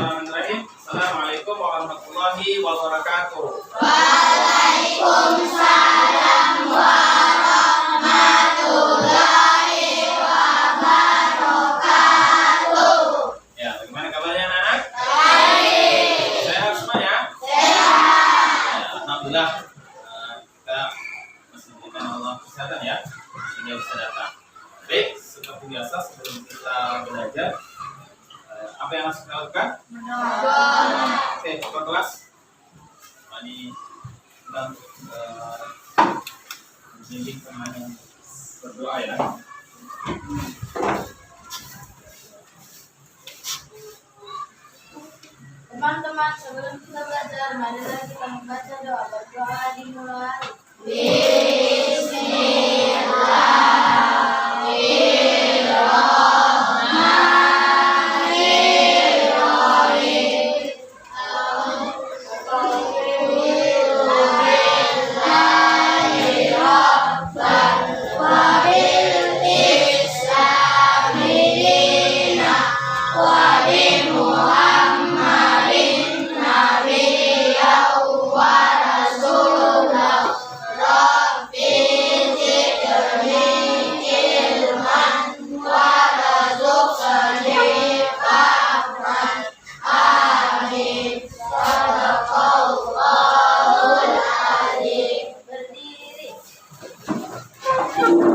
Bismillahirrahmanirrahim. Assalamualaikum warahmatullahi wabarakatuh. Waalaikumsalam warahmatullahi wabarakatuh. Ya, bagaimana kabarnya anak-anak? Baik. Sehat semuanya? Sehat. Ya, alhamdulillah. Kita masih diberikan Allah kesehatan ya, sehingga bisa datang. Baik, seperti biasa sebelum kita belajar, apa yang harus kita lakukan? Oke, ketua kelas. Ini kita membimbing teman yang berdoa ya. Teman-teman, sebelum kita belajar, marilah kita membaca doa. Berdoa dimulai. Berdiri.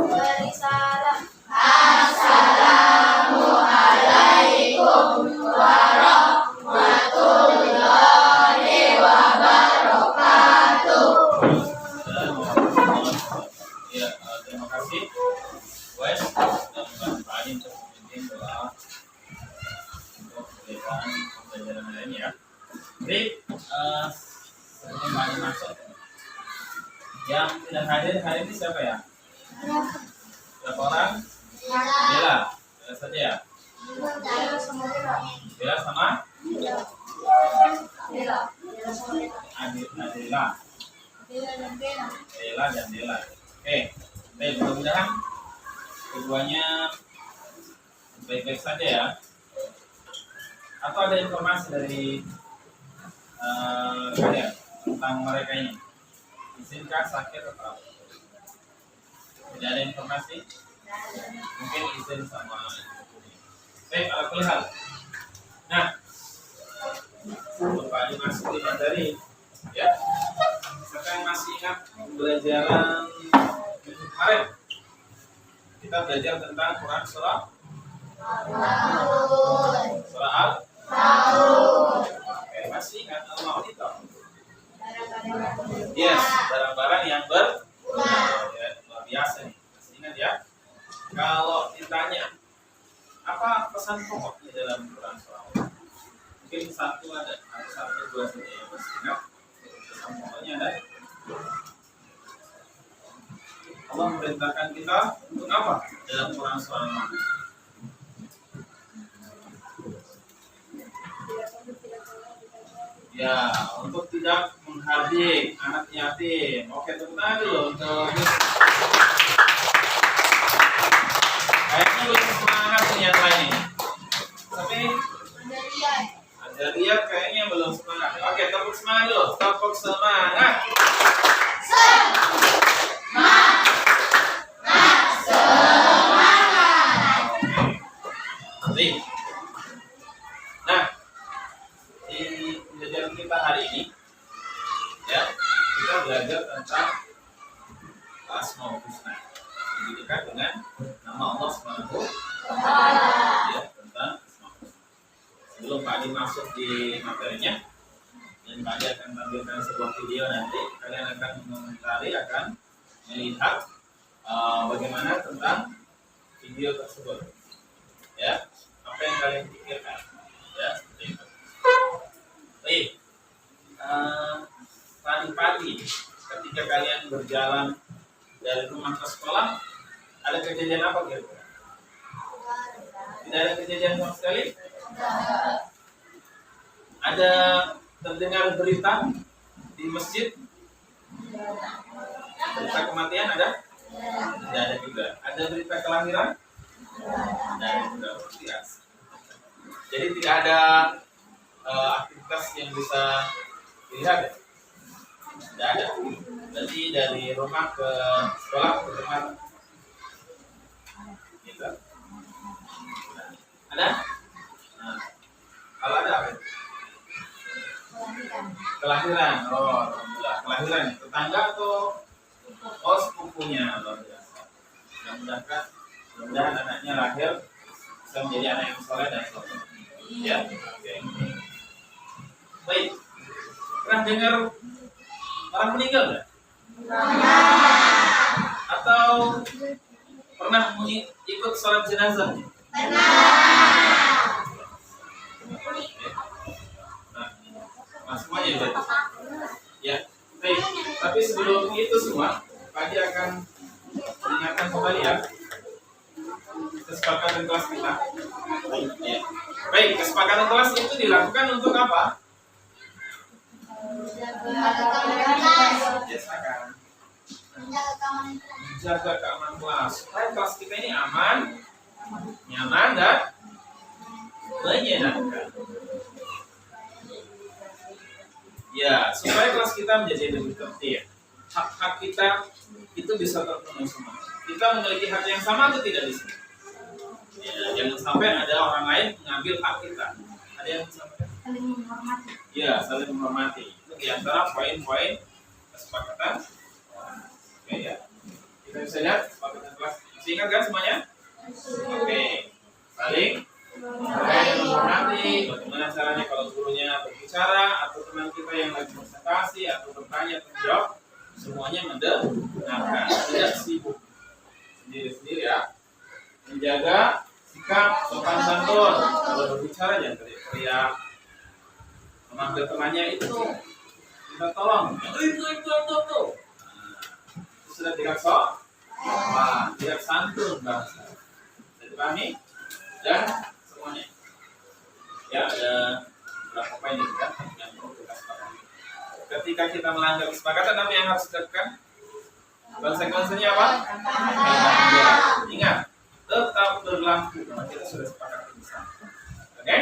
Beri salam. Assalamualaikum warahmatullahi wabarakatuh. Ya, terima kasih. Wes dan Pak Alim untuk membimbing doa untuk kegiatan pembelajaran hari ini ya. Jadi, sebelum Pak Alim masuk, yang tidak hadir hari ini siapa ya? Berapa orang? Bella, Bella saja ya. Bella sama Adila. Bella dan Bella. Oke, baik, mudah-mudahan keduanya baik-baik saja ya. Atau ada informasi dari kalian tentang mereka ini? Izinkah sakit atau apa? Tidak ada informasi? Mungkin izin sama ibu. Baik, ala kulli hal. Nah, sebelum Pak Adi masuk di materi, ya, siapa yang masih ingat pembelajaran minggu kemarin? Kita belajar tentang Quran surah Al. Oke, masih ingat Al-Maun itu? Yes, barang-barang yang berguna. Ya, luar biasa nih. Masih ingat ya? Kalau ditanya apa pesan pokoknya dalam Quran surah Al? Mungkin satu dua saja yang masih ingat. Pesan pokoknya ada. Allah memerintahkan kita untuk apa dalam Quran surah Al? Ya, untuk tidak menghardik anak yatim. Oke, tepuk tangan dulu untuk kayaknya belum semangat nih yang lain. Tapi ada lihat kayaknya belum semangat. Oke, tepuk semangat dulu. Tepuk semangat. Oke. Nah, di pembelajaran kita hari ini, ya, kita belajar tentang Asmaul Husna. Lebih dekat dengan nama Allah Subhanahu wa Ta'ala. Ya, tentang Asmaul Husna. Sebelum Pak Adi masuk di materinya, dan Pak Adi akan tampilkan sebuah video nanti, kalian akan mengomentari, akan melihat bagaimana tentang video tersebut. Ya, apa yang kalian pikirkan? Ya, seperti itu. Baik, pagi-pagi ketika kalian berjalan dari rumah ke sekolah, ada kejadian apa kira-kira? Tidak ada kejadian sama sekali? Ada terdengar berita di masjid? Berita kematian ada? Tidak ada juga. Ada berita kelahiran? Tidak ada juga. Jadi tidak ada aktivitas yang bisa dilihat ya? Tidak ada. Berarti dari rumah ke sekolah ke tempat gitu. Ada? Nah, kalau ada apa? Kelahiran. Oh, alhamdulillah. Kelahiran tetangga atau sepupunya? Luar biasa. Mudah-mudahan anaknya lahir bisa menjadi anak yang soleh dan soleh. Ya, oke. Baik. Pernah dengar orang meninggal nggak? Atau pernah ikut sholat jenazah? Nah, semuanya berarti. Ya. Baik. Tapi sebelum itu semua, Pagi akan mengingatkan kembali ya kesepakatan kelas kita. Ya. Baik, kesepakatan kelas itu dilakukan untuk apa? Menjaga keamanan kelas supaya kelas kita ini aman, nyaman dan menyenangkan. Ya, supaya kelas kita menjadi lebih tertib, hak-hak kita itu bisa terpenuhi semua. Kita memiliki hak yang sama atau tidak di sini? Ya, jangan sampai ada orang lain mengambil hak kita. Ada yang disampaikan? Saling menghormati. Ya, saling menghormati. Itu di antara poin-poin kesepakatan. Oke ya. Kita bisa lihat kesepakatan kelas. Masih ingat kan semuanya? Oke. Saling menghormati. Bagaimana caranya kalau gurunya berbicara atau teman kita yang lagi presentasi atau bertanya atau menjawab, semuanya mendengarkan, tidak sibuk sendiri-sendiri ya. Menjaga sikap sopan santun. Kalau berbicara jangan teriak-teriak. Memanggil temannya itu minta tolong. Itu. Nah, sudah tidak tidak santun bahasa. Bisa dipahami? Dan semuanya. Ya, ada beberapa poin juga yang perlu kita sepakati. Ketika kita melanggar kesepakatan, apa yang harus dilakukan? Konsekuensinya apa? Ingat, tetap berlaku. Kita sudah sepakati bersama. Oke?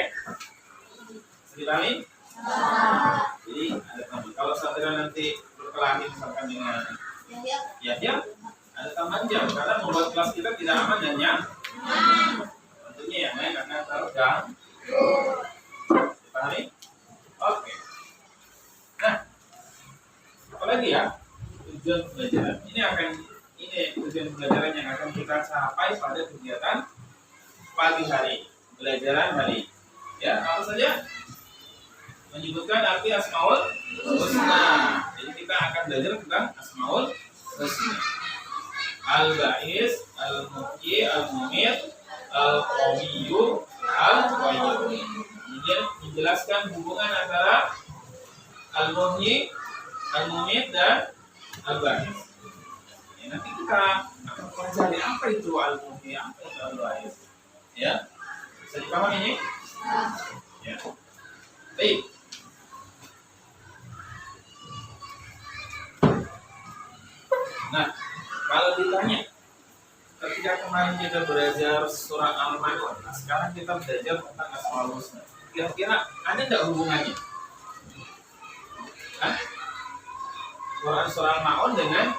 Bisa dipahami? Jadi ada tamu. Kalau saudara nanti berkelahi misalkan dengan ya ada tambahan jam karena membuat kelas kita tidak aman dan nyaman. Tentunya yang lain akan terganggu. Dipahami? Oke. Nah, apalagi ya tujuan pembelajaran ini tujuan pembelajaran yang akan kita capai pada kegiatan pagi hari, pembelajaran hari. Ya, apa saja? Menyebutkan arti Asmaul Husna. Jadi kita akan belajar tentang Asmaul Husna. Al-Ba'is, Al-Muhyi, Al-Mumit, Al-Qawiyyu, Al-Qayyum. Kemudian menjelaskan hubungan antara Al-Muhyi, Al-Mumit dan Al-Ba'is. Ya, nanti kita akan pelajari apa itu Al-Muhyi, apa itu Al-Ba'is. Ya, bisa dipahami ini? Ya. Baik. Nah, kalau ditanya, ketika kemarin kita belajar surah Al-Ma'un, nah sekarang kita belajar tentang Asmaul Husna. Kira-kira ada nggak hubungannya? Hah? Quran surah Al-Ma'un dengan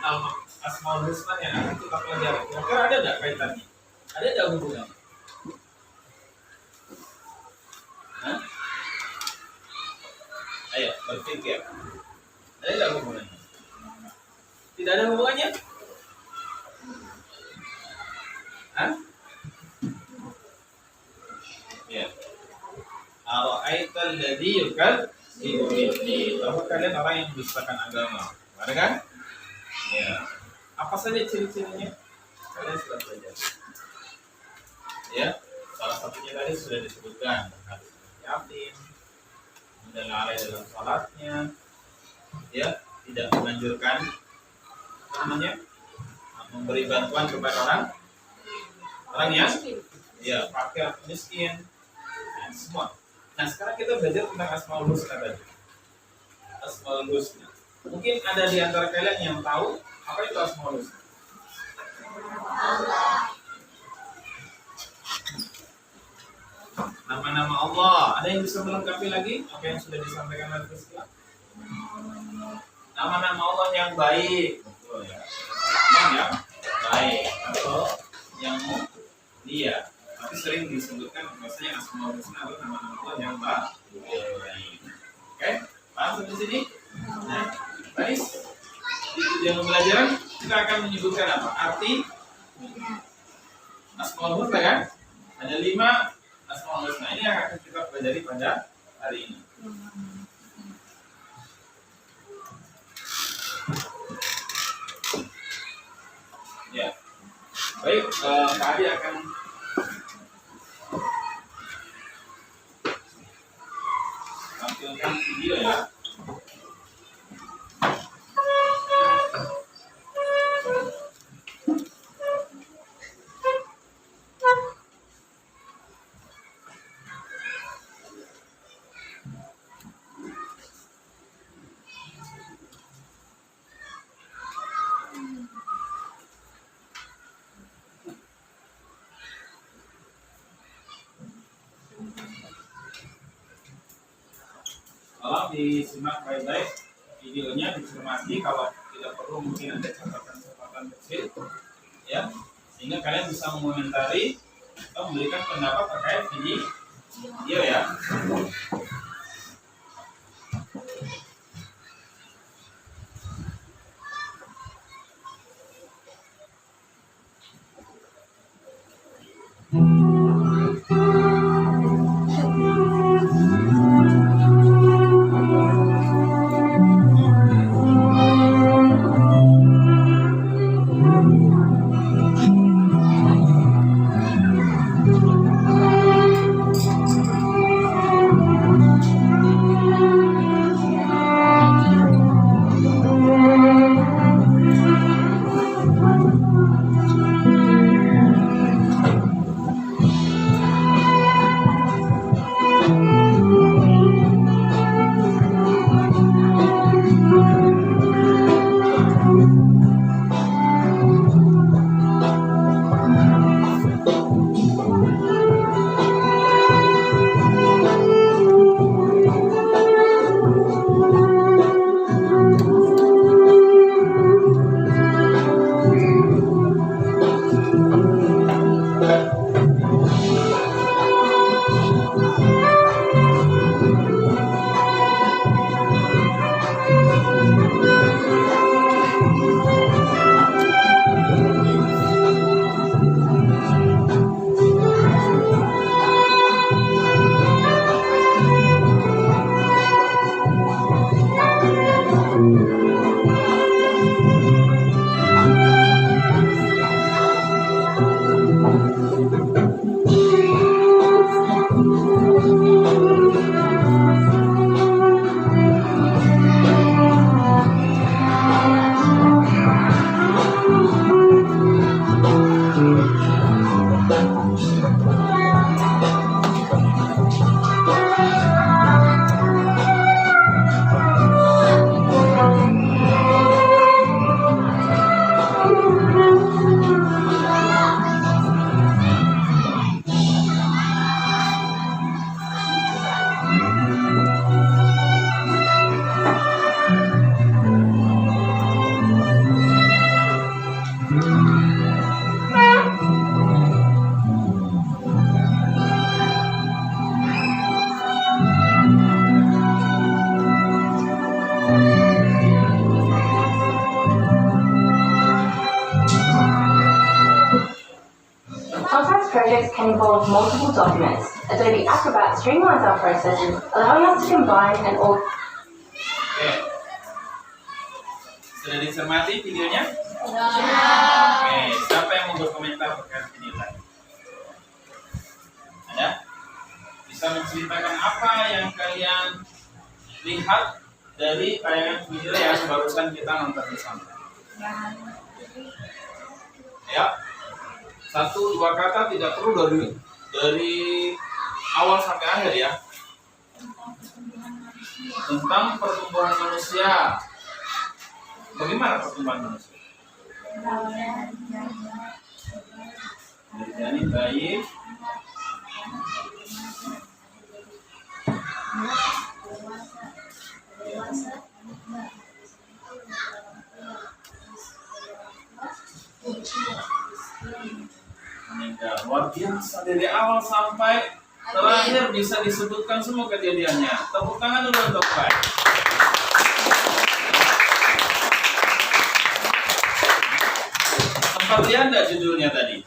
Asmaul Husna yang akan kita pelajari. Kira-kira ada nggak kaitannya? Ada nggak hubungannya? Hah? Ayo, berpikir. Ada nggak hubungannya? Tidak ada hubungannya? Hah? Ya. Ara'aital ladzi yukadzibu bid-din. Bahwa kalian orang yang mendustakan agama. Ada kan? Ya. Apa saja ciri-cirinya? Kalian sudah belajar. Ya. Salah satunya tadi sudah disebutkan. Hadis yatim, kemudian lalai dalam salatnya. Ya, tidak menganjurkan memberi bantuan kepada orang yang fakir, miskin, semua. Nah, sekarang kita belajar tentang Asmaul Husna tadi. Asmaul Husna. Mungkin ada di antara kalian yang tahu apa itu Asmaul Husna? Nama-nama Allah. Ada yang bisa melengkapi lagi apa yang sudah disampaikan oleh Priscilla? Nama-nama Allah yang baik. Betul ya. Yang baik atau yang mulia. Tapi sering disebutkan maksudnya Asmaul Husna adalah nama-nama Allah yang baik. Oke? Paham sampai sini? Nah, baik. Di tujuan pembelajaran kita akan menyebutkan apa? Arti Asmaul Husna kan? Ada 5 Asmaul Husna. Ini yang akan kita pelajari pada hari ini. Ya. Baik, Kak Adi akan tampilkan video ya. Tolong disimak baik-baik videonya, dicermati. Kalau tidak perlu mungkin ada catatan-catatan kecil ya, sehingga kalian bisa mengomentari atau memberikan pendapat terkait video ya. Sometimes projects can involve multiple documents. Adobe Acrobat streamlines our processes, allowing us to combine and Oke. Sudah dicermati videonya? Oke, siapa yang mau berkomentar terkait video tadi? Ada? Bisa menceritakan apa yang kalian lihat dari tayangan video yang barusan kita nonton bersama? Ya, 1-2 kata, tidak perlu dari awal sampai akhir ya. Tentang pertumbuhan manusia. Bagaimana pertumbuhan manusia? Dari janin bayi Meninggal. Luar biasa dari awal sampai terakhir bisa disebutkan semua kejadiannya. Tepuk tangan dulu untuk Pak. Sempat lihat nggak judulnya tadi?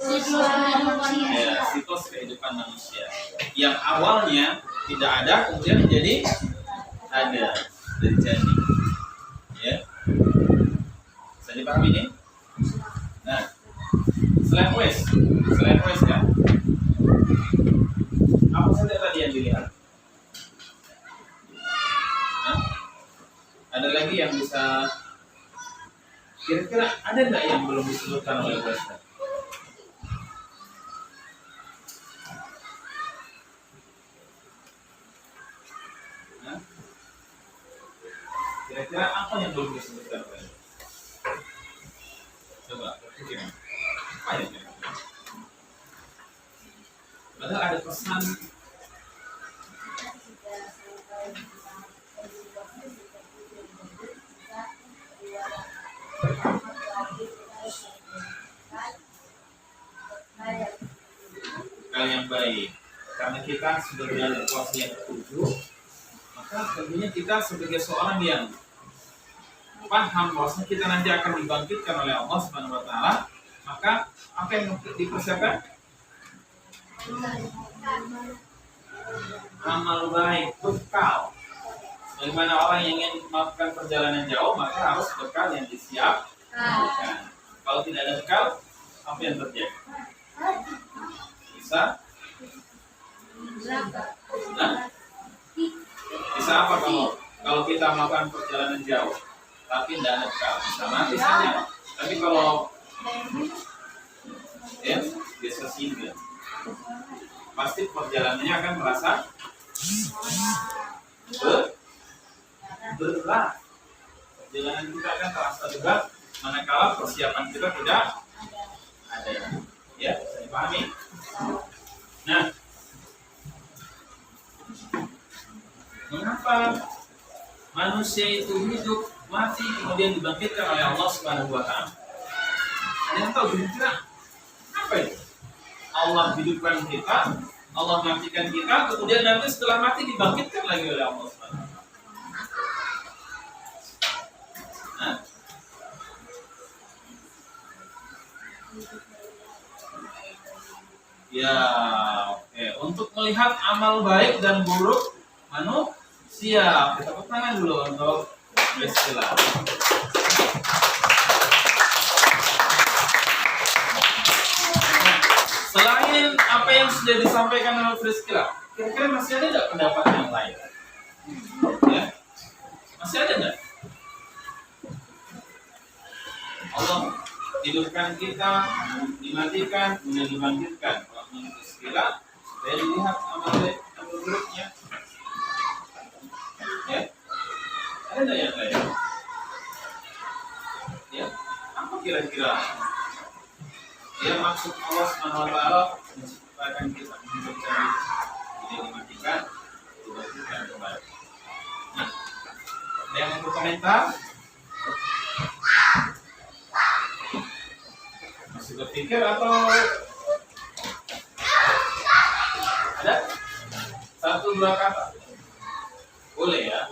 Ya, siklus kehidupan manusia. Yang awalnya tidak ada, kemudian menjadi ada, terjadi. Ya, bisa dipahami ini? Nah, selain wes kan? Apa saja tadi yang dilihat? Hah? Ada lagi yang bisa kira-kira ada nggak yang belum disebutkan oleh Wes? Kira-kira apa yang belum disebutkan oleh Wes? Coba pikir. Apa ya kira-kira? Padahal ada pesan. Hal yang baik, karena kita sudah berada di puasa yang ke-7, maka tentunya kita sebagai seorang yang paham bahwasanya kita nanti akan dibangkitkan oleh Allah Subhanahu wa taala, maka apa yang dipersiapkan? Amal baik, bekal. Bagaimana orang yang ingin melakukan perjalanan jauh, maka harus bekal yang disiapkan. Kalau tidak ada bekal, apa yang terjadi? Bisa? Nah, bisa apa kalau kita melakukan perjalanan jauh, tapi tidak ada bekal? Bisa mati saja. Tapi kalau ya biasa single, pasti perjalanannya akan merasa berat. Perjalanan kita akan terasa berat manakala persiapan kita tidak ada. Ya, bisa dipahami? Nah, mengapa manusia itu hidup, mati, kemudian dibangkitkan oleh Allah Subhanahu wa taala? Ada yang tahu kira-kira apa itu? Allah hidupkan kita, Allah matikan kita, kemudian nanti setelah mati dibangkitkan lagi oleh Allah Subhanahu wa taala. Nah, ya, oke. Untuk melihat amal baik dan buruk manusia, kita tepuk tangan dulu untuk Bismillah. Selain apa yang sudah disampaikan oleh Friskila, kira-kira masih ada nggak pendapat yang lain? Ya, masih ada nggak? Allah hidupkan kita, dimatikan, kemudian dibangkitkan. Kalau menurut Friskila, supaya dilihat amal baik, amal buruknya. Ya, ada nggak yang lain? Ya, apa kira-kira? Dia maksud Allah Subhanahu wa taala menciptakan kita menjadi jadi dimatikan, dibangkitkan kembali. Nah, ada yang mau berkomentar? Masih berpikir atau ada? 1-2 kata? Boleh ya,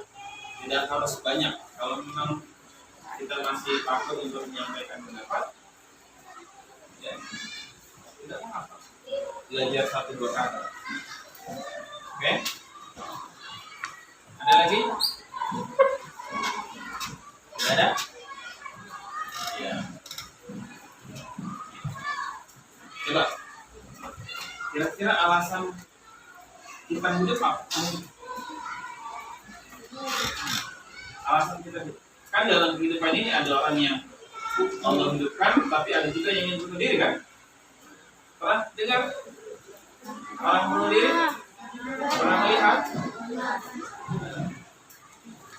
tidak harus banyak. Kalau memang kita masih takut untuk menyampaikan pendapat, ya, tidak mengapa. Belajar 1-2 kata. Oke? Ada lagi? Tidak ada? Ya. Coba. Kira-kira alasan kita hidup apa? Alasan kita hidup. Kan dalam kehidupan ini ada orang yang Allah hidupkan, tapi ada juga yang ingin bunuh diri kan? Pernah dengar orang bunuh diri? Pernah melihat?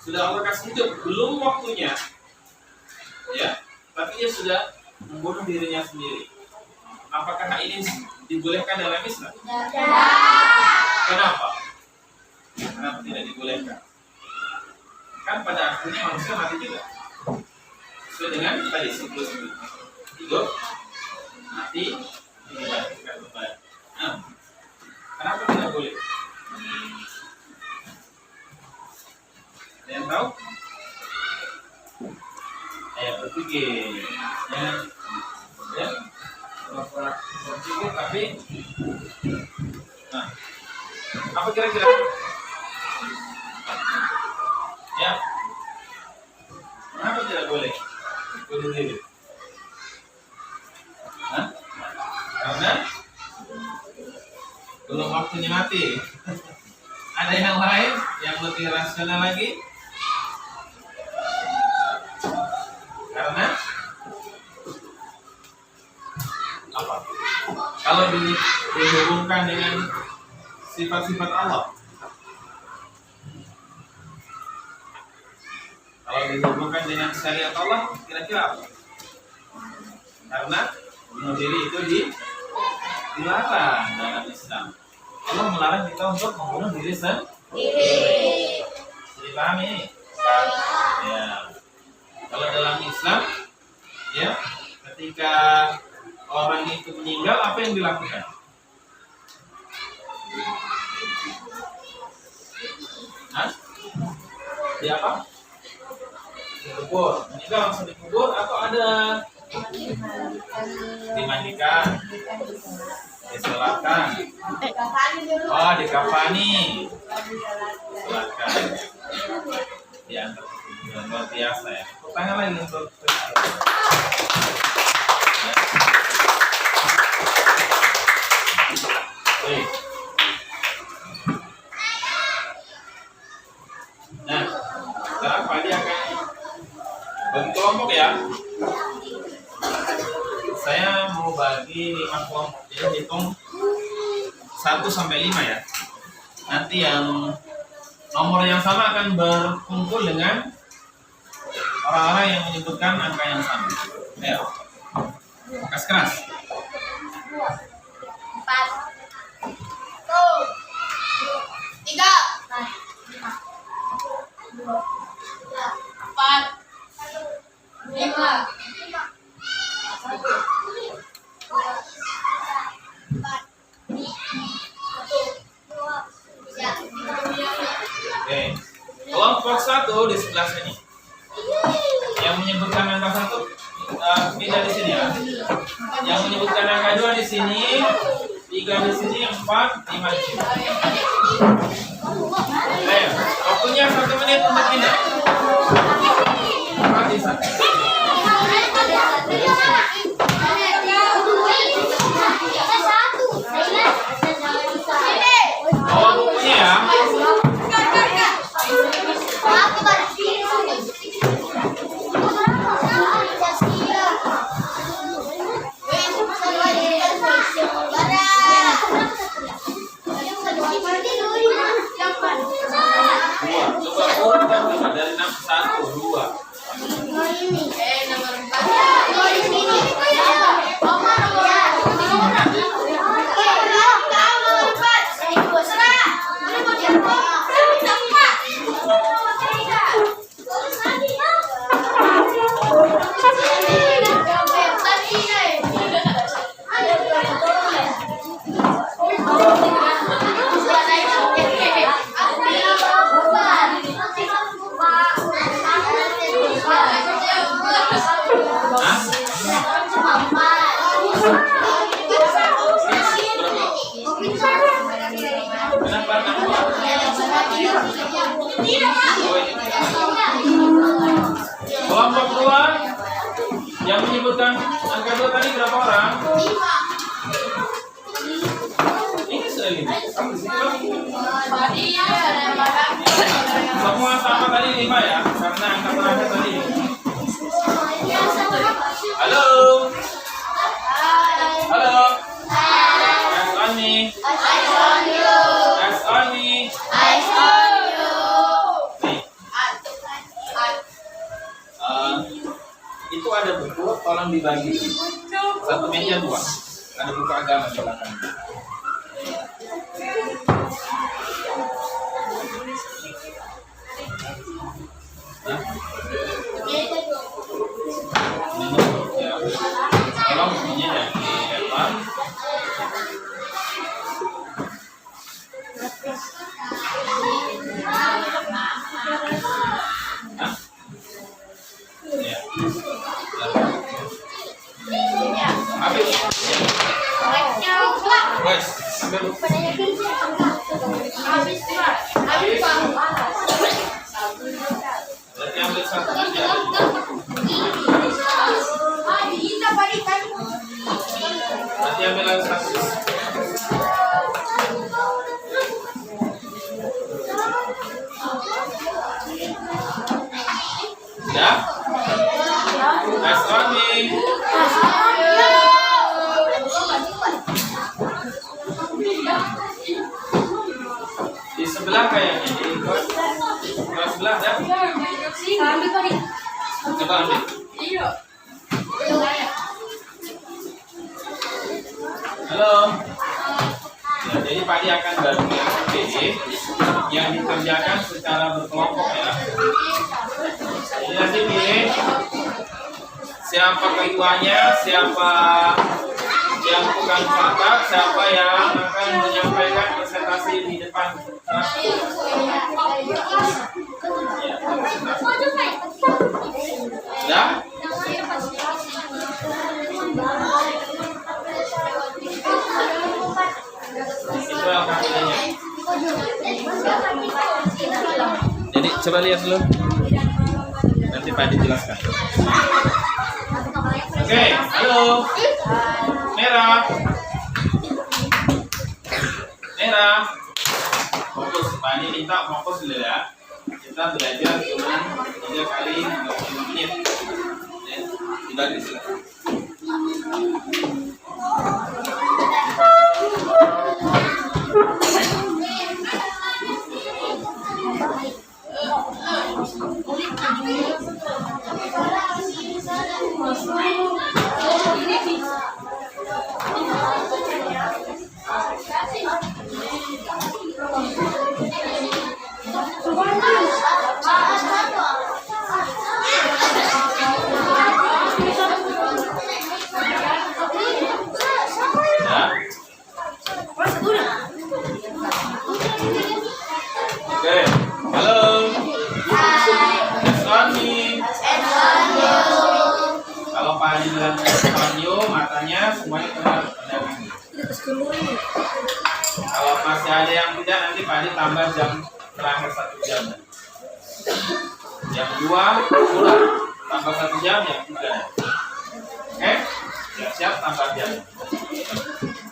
Sudah Allah kasih hidup, belum waktunya, ya, tapi dia sudah membunuh dirinya sendiri. Apakah ini dibolehkan dalam Islam? Kenapa? dibolehkan. Kan pada akhirnya manusia mati juga. Sesuai dengan tadi siklus hidup, mati, dibangkitkan kembali. Nah, kenapa tidak boleh? Ada yang tahu? Ayo berpikir, ya, berpikir tapi, nah, apa kira-kira? Ya, kenapa tidak boleh bunuh diri? Hah? Karena belum waktunya mati. Ada yang lain yang lebih rasional lagi? Karena apa? Kalau dihubungkan dengan sifat-sifat Allah, kalau dihubungkan dengan syariat Allah, kira-kira apa? Karena bunuh diri itu dilarang dalam Islam. Allah melarang kita untuk membunuh diri sendiri. Dipahami ini? Ya. Kalau dalam Islam, ya, ketika orang itu meninggal, apa yang dilakukan? Hah? Di apa? Dikubur. Meninggal langsung dikubur atau ada dimandikan, disolatkan, oh dikafani, disolatkan, diantar luar biasa ya. Pertanyaan lagi untuk nah, sekarang Pak Adi akan bagi kelompok ya. Saya mau bagi 5 kelompok, jadi hitung 1 sampai 5 ya. Nanti yang nomor yang sama akan berkumpul dengan orang-orang yang menyebutkan angka yang sama. Ya, kas keras. 4, 3, 4, 5. Oke, kelompok 1 di sebelah sini. Yang menyebutkan angka 1 pindah di sini ya. Yang menyebutkan angka 2 di sini, 3 di sini, 4, 5 di sini. Ayo, waktunya 1 menit untuk pindah. 4 di sana. Oh, bukunya ya. Coba urutkan coba dari 6 1 2. Nomor 4. Kelompok 2 yang menyebutkan angka 2 tadi berapa orang? 5. Ini sudah 5. Semua sama tadi 5 ya, karena angka terakhir tadi. Halo. Halo. Eyes on me. Eyes on me. Itu ada buku, tolong dibagi. Satu meja 2. Ada buku agama di belakang. Ya? Asrami. Di sebelah kayaknya, di kelas sebelah ya? Coba ambil. Halo. Ya, jadi Pak Di akan bagi PD yang dikerjakan secara berkelompok ya. Jadi nanti pilih siapa ketuanya, siapa yang bukan kontak, siapa yang akan menyampaikan presentasi di depan. Sudah? Itu alhamdulillahnya. Jadi coba lihat dulu. Nanti Pak dijelaskan. Oke, halo. Merah. Merah. Fokus. Pak ini minta fokus dulu ya. Kita belajar cuma 3 kali 25 menit. Ya, dibagi silakan. Oke, halo. Esoni. Kalau Pak Adi bilang Esoni, matanya semuanya kena gini. Kalau masih ada yang tidak, nanti Pak Adi tambah jam terakhir 1 jam. Jam 2 pulang, tambah 1 jam, jam 3. Oke, siap tambah jam.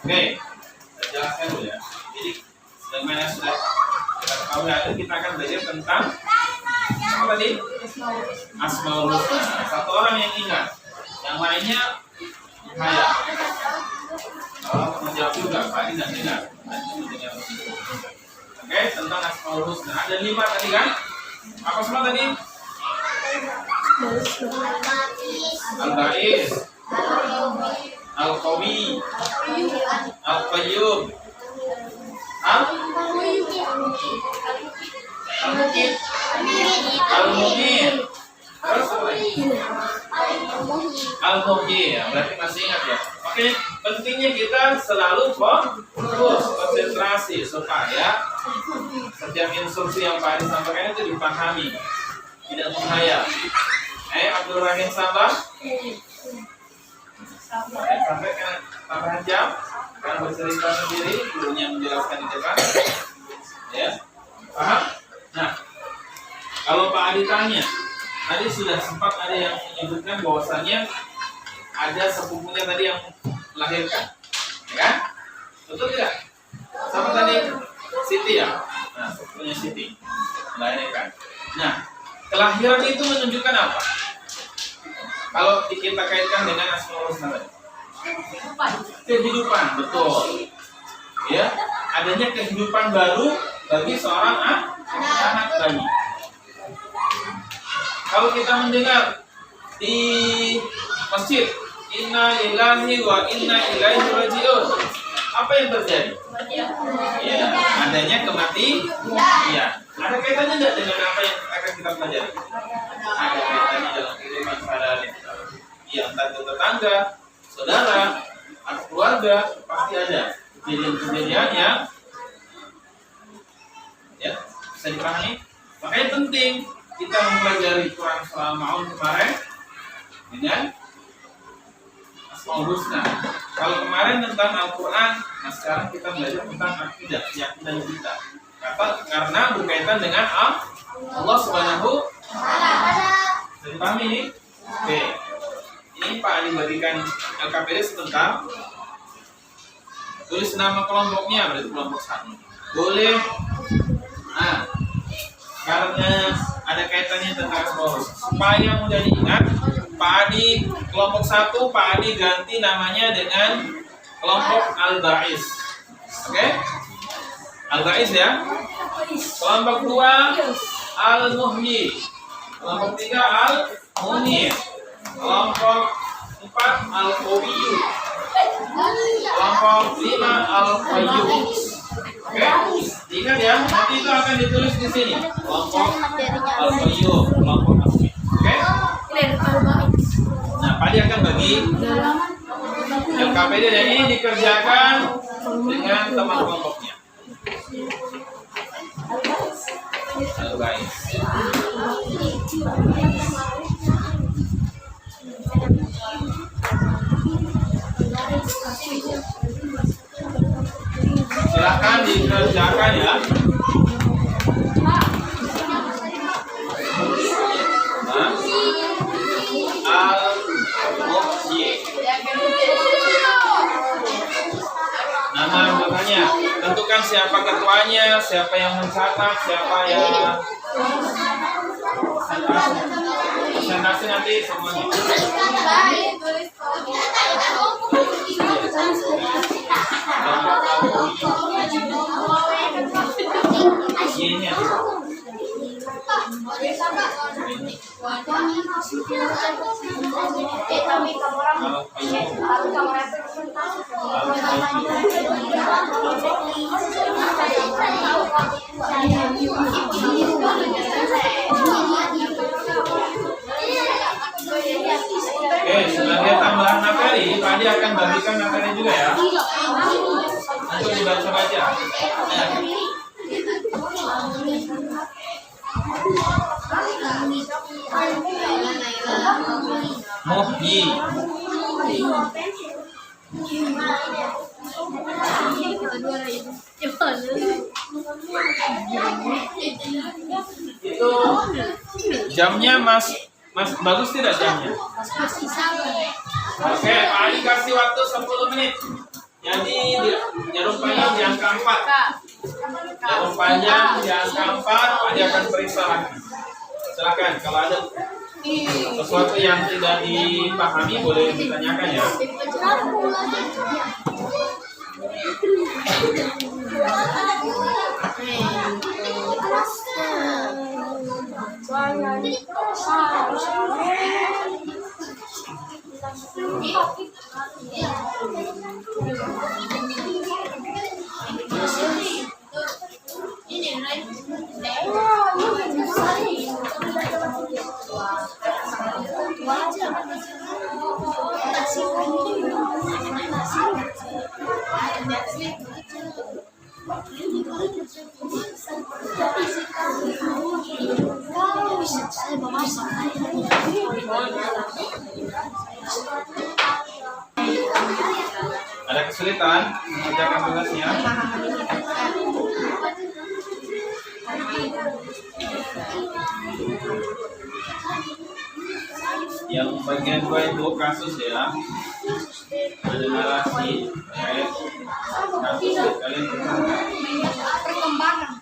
Oke, saya jelaskan dulu ya. Jadi sebagaimana sudah kita ketahui hari kita akan belajar tentang apa tadi? Asmaul Husna. Satu orang yang ingat, yang lainnya menghayal. Kalau menjawab juga, Pak Adi dan dengar. Oke, tentang Asmaul Husna. Ada 5 tadi kan? Apa semua tadi? Al-Ba'is, Al-Qawi, Al-Qayyum, Al-Mukid, Al-Mu'min. Terus apa lagi? Al-Mu'min. Ya, berarti masih ingat ya. Oke, pentingnya kita selalu fokus, konsentrasi supaya setiap instruksi yang Pak Adi sampaikan itu dipahami, tidak menghayal. Abdul Rahim Sabah. Sampai ke tambahan jam, kan bercerita sendiri, gurunya menjelaskan di depan. Ya, paham? Nah, kalau Pak Adi tanya, tadi sudah sempat ada yang menyebutkan bahwasannya ada sepupunya tadi yang melahirkan, ya kan? Betul tidak? Sama tadi Siti ya? Nah, sepupunya Siti melahirkan. Nah, kelahiran itu menunjukkan apa? Kalau kita kaitkan dengan Asmaul Husna, kehidupan, betul. Ya, adanya kehidupan baru bagi seorang anak bayi. Kalau kita mendengar di masjid, Inna lillahi wa inna ilaihi raji'un, apa yang terjadi? Ya, adanya kematian. Ya, ada kaitannya tidak dengan apa yang akan kita pelajari? Ada kaitannya dalam kehidupan sehari-hari. Ya, entah itu tetangga, saudara, atau keluarga, pasti ada kejadian-kejadian yang ya bisa dipahami. Makanya penting kita mempelajari Quran Surah Al-Maun kemarin dengan Asmaul Husna. Kalau kemarin tentang Al-Quran, nah sekarang kita belajar tentang akidah, keyakinan kita. Karena berkaitan dengan Allah Subhanahu wa Ta'ala. Bisa dipahami ini? Oke. Ini Pak Adi bagikan LKPD sebentar. tulis nama kelompoknya, berarti kelompok 1. Boleh. Nah, karena ada kaitannya tentang asmaul husna. Supaya mudah diingat, Pak Adi kelompok 1, Pak Adi ganti namanya dengan kelompok Al-Ba'is. Oke? Al-Ba'is ya. Kelompok 2 Al-Muhyi. Kelompok 3 Al-Munir. Kelompok 4 Al-Qawiyyu. Kelompok 5 Al-Qayyum. Oke? Ingat ya, nanti itu akan ditulis di sini. Kelompok Al-Qayyum, kelompok Al-Muhyi. Oke? Nah, Pak Adi akan bagi LKPD dan ini dikerjakan dengan teman kelompoknya. Al-Ba'is. Silakan dikerjakan ya. Al-Muhyi. Nama anggotanya, tentukan siapa ketuanya, siapa yang mencatat, siapa yang presentasi nanti semuanya. Ini sebagai tambahan materi, Pak Adi akan bagikan materi juga ya. Untuk dibaca-baca. Muhyi. Itu jamnya Mas bagus tidak jamnya? Oke, Pak Ali kasih waktu 10 menit. Jadi jarum panjang di angka 4. Jarum panjang di angka 4, Pak Ali akan periksa lagi. Silakan, kalau ada sesuatu yang tidak dipahami boleh ditanyakan ya. Ada kesulitan mengerjakan tugasnya? Yang bagian 2 itu kasus ya. Ada narasi terkait kasus kalian perkembangan.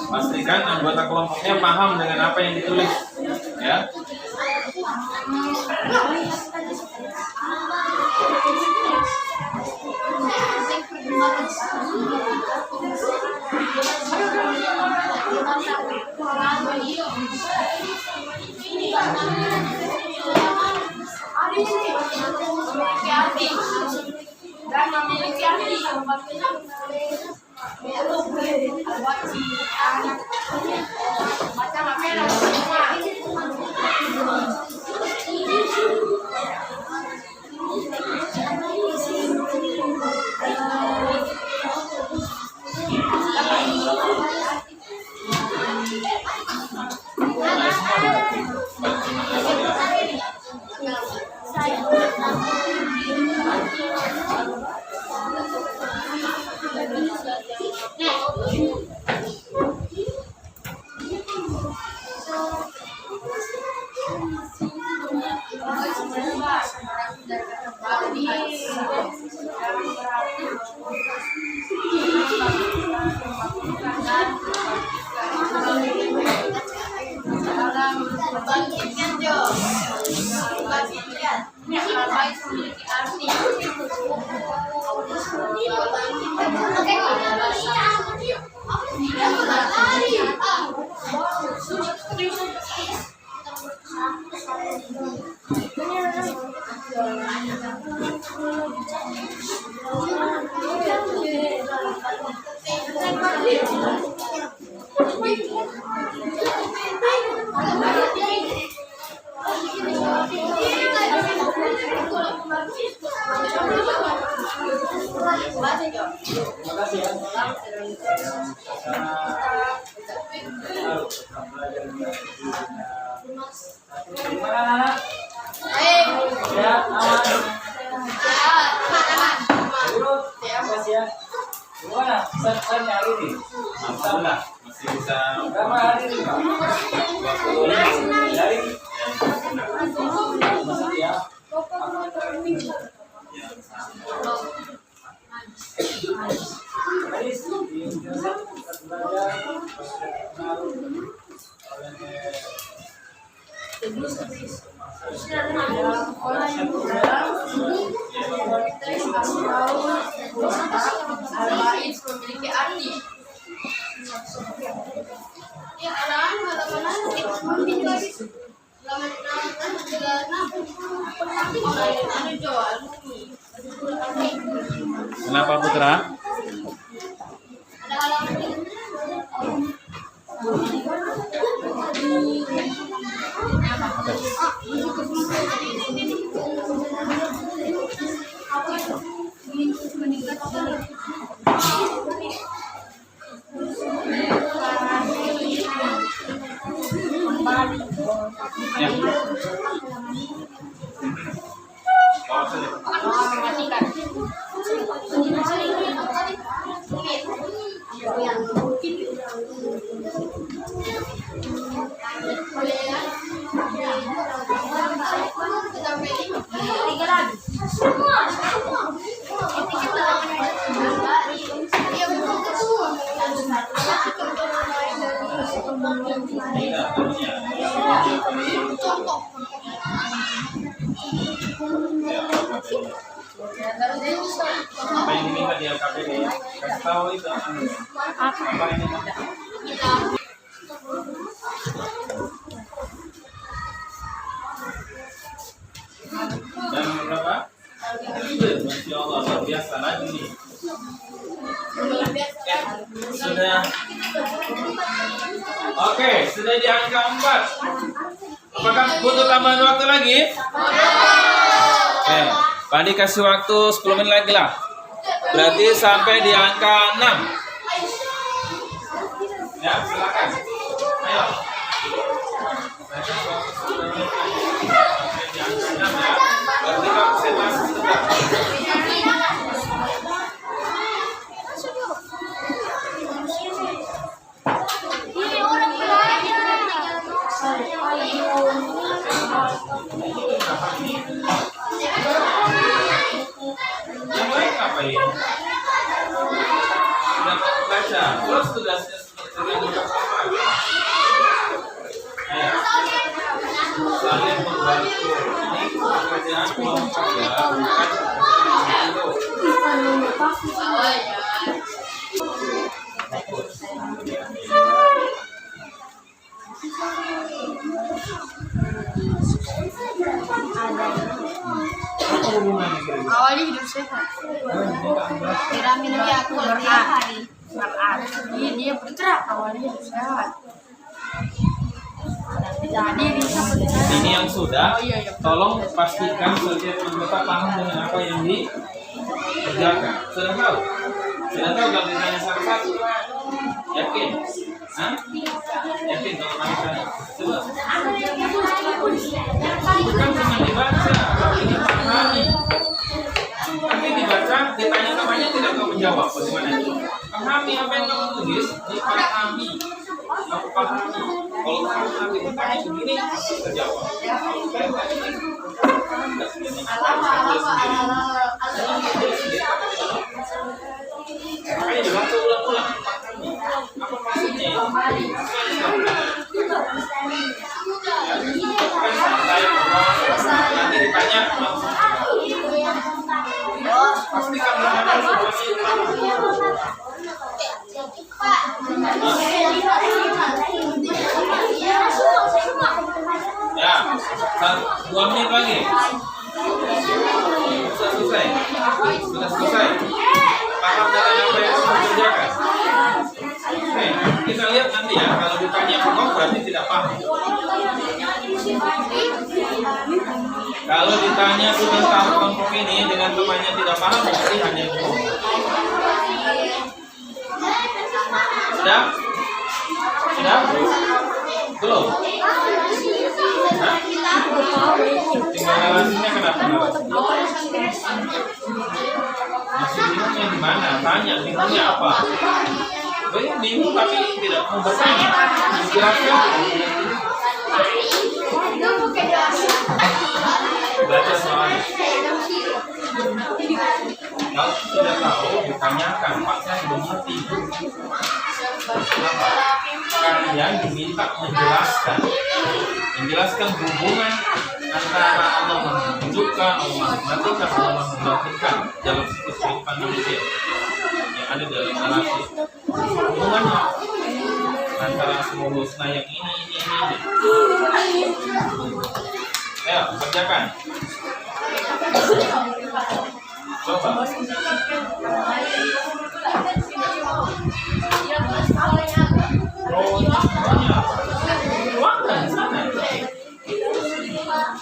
Pastikan anggota kelompoknya paham dengan apa yang ditulis, ya. Dan memiliki arti yang macam apa lah semua. Terima kasih ya. Gimana anak? Ya, aman. Urut, makasih ya. Gimana? Pesan hari ini? Alhamdulillah masih bisa Berapa hari ini, Pak? 20 Dari ya. masuk ya. Tadi di Joseph kita belajar pengaruh oleh Al-Ba'id memiliki arti. Ya, arahan mana-mana Kenapa Putra? ada halaman Ya. Bawa saja. Tidak, namanya. Apa yang diminta di LKPD? Kasih tahu itu apa ini? Dan berapa? Masya Allah, luar biasa lagi nih. Sudah. Oke, sudah di angka 4. Apakah butuh tambahan waktu lagi? Pak Andi kasih waktu 10 menit lagi lah. Berarti sampai di angka 6. Ya, silakan. Ayo. Berarti waktu 10 menit lagi. Sampai di angka 6 ya. Berarti kamu konsentrasi sebentar. Yang lain ngapain? Sudah baca. Terus tugasnya dengan juga sama. Ayo. Saling membantu. Ini pekerjaan kelompok ya, bukan itu. Apa hubungannya kira-kira? awalnya hidup sehat. Kira minumnya aku tiap hari. Dia bergerak awalnya hidup sehat. Jadi bisa Ini yang sudah, tolong pastikan setiap anggota paham dengan apa yang dikerjakan. Sudah tahu? Sudah tahu kalau ditanya satu-satu? Yakin? Hah? Yakin kalau tanya? Coba. Bukan cuma dibaca, tapi dipahami. Nanti dibaca, ditanya namanya tidak tahu menjawab. Bagaimana itu? Pahami apa yang kamu tulis, dipahami. Aku pahami. Kalau kamu nanti bertanya begini, terjawab. Makanya dibaca ulang-ulang. Apa maksudnya? Bukan santai nanti ditanya langsung. Pastikan benar-benar ya, 2 menit lagi. Sudah selesai. Sudah selesai. Paham dengan apa yang sudah dikerjakan? kita lihat nanti ya, kalau ditanya pokok berarti tidak paham. Kalau ditanya tuh tentang kelompok ini dengan temannya tidak paham, berarti hanya bohong. Sudah? Sudah? Belum? Hah? Tinggal narasinya kenapa? Masih bingungnya di mana? Tanya, bingungnya apa? Bingung tapi tidak mau bertanya. Dijelaskan. Baca soalnya. Kalau tidak tahu, ditanyakan. Pak, saya belum ngerti. Kenapa? Kalian diminta menjelaskan hubungan antara Allah menghidupkan, Allah mematikan, Allah membangkitkan dalam siklus kehidupan manusia yang ada dalam narasi. Hubungannya antara semua husna yang ini. Ayo, kerjakan. Coba.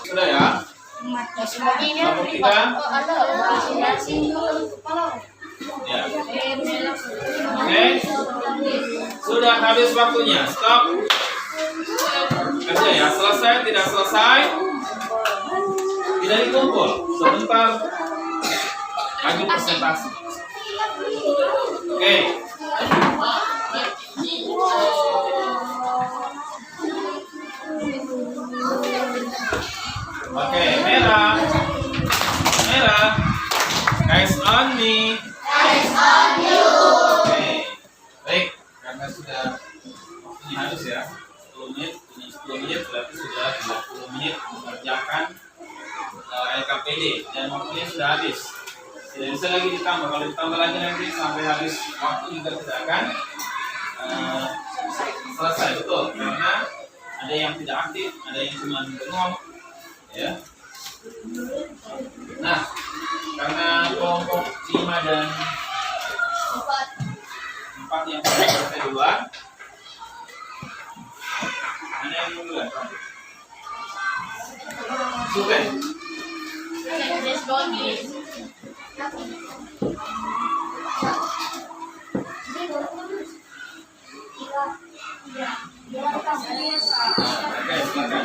Sudah ya? Nomor 3. Ya. Oke. Sudah habis waktunya. Stop. Kerja ya. Selesai, tidak selesai. Tidak dikumpul. Sebentar. Lanjut presentasi. Oke. Oke, merah. Eyes on me. Oke, baik. Karena sudah waktunya habis ya, 10 menit, punya 10 menit berarti sudah 20 menit mengerjakan LKPD dan waktunya sudah habis. Tidak bisa lagi ditambah. Kalau ditambah lagi nanti sampai habis waktu juga tidak akan selesai, betul. Karena ada yang tidak aktif, ada yang cuma bengong, ya. Nah, karena kelompok 5 dan 4 yang sudah selesai duluan, mana yang duluan? Suka? Oke, silakan.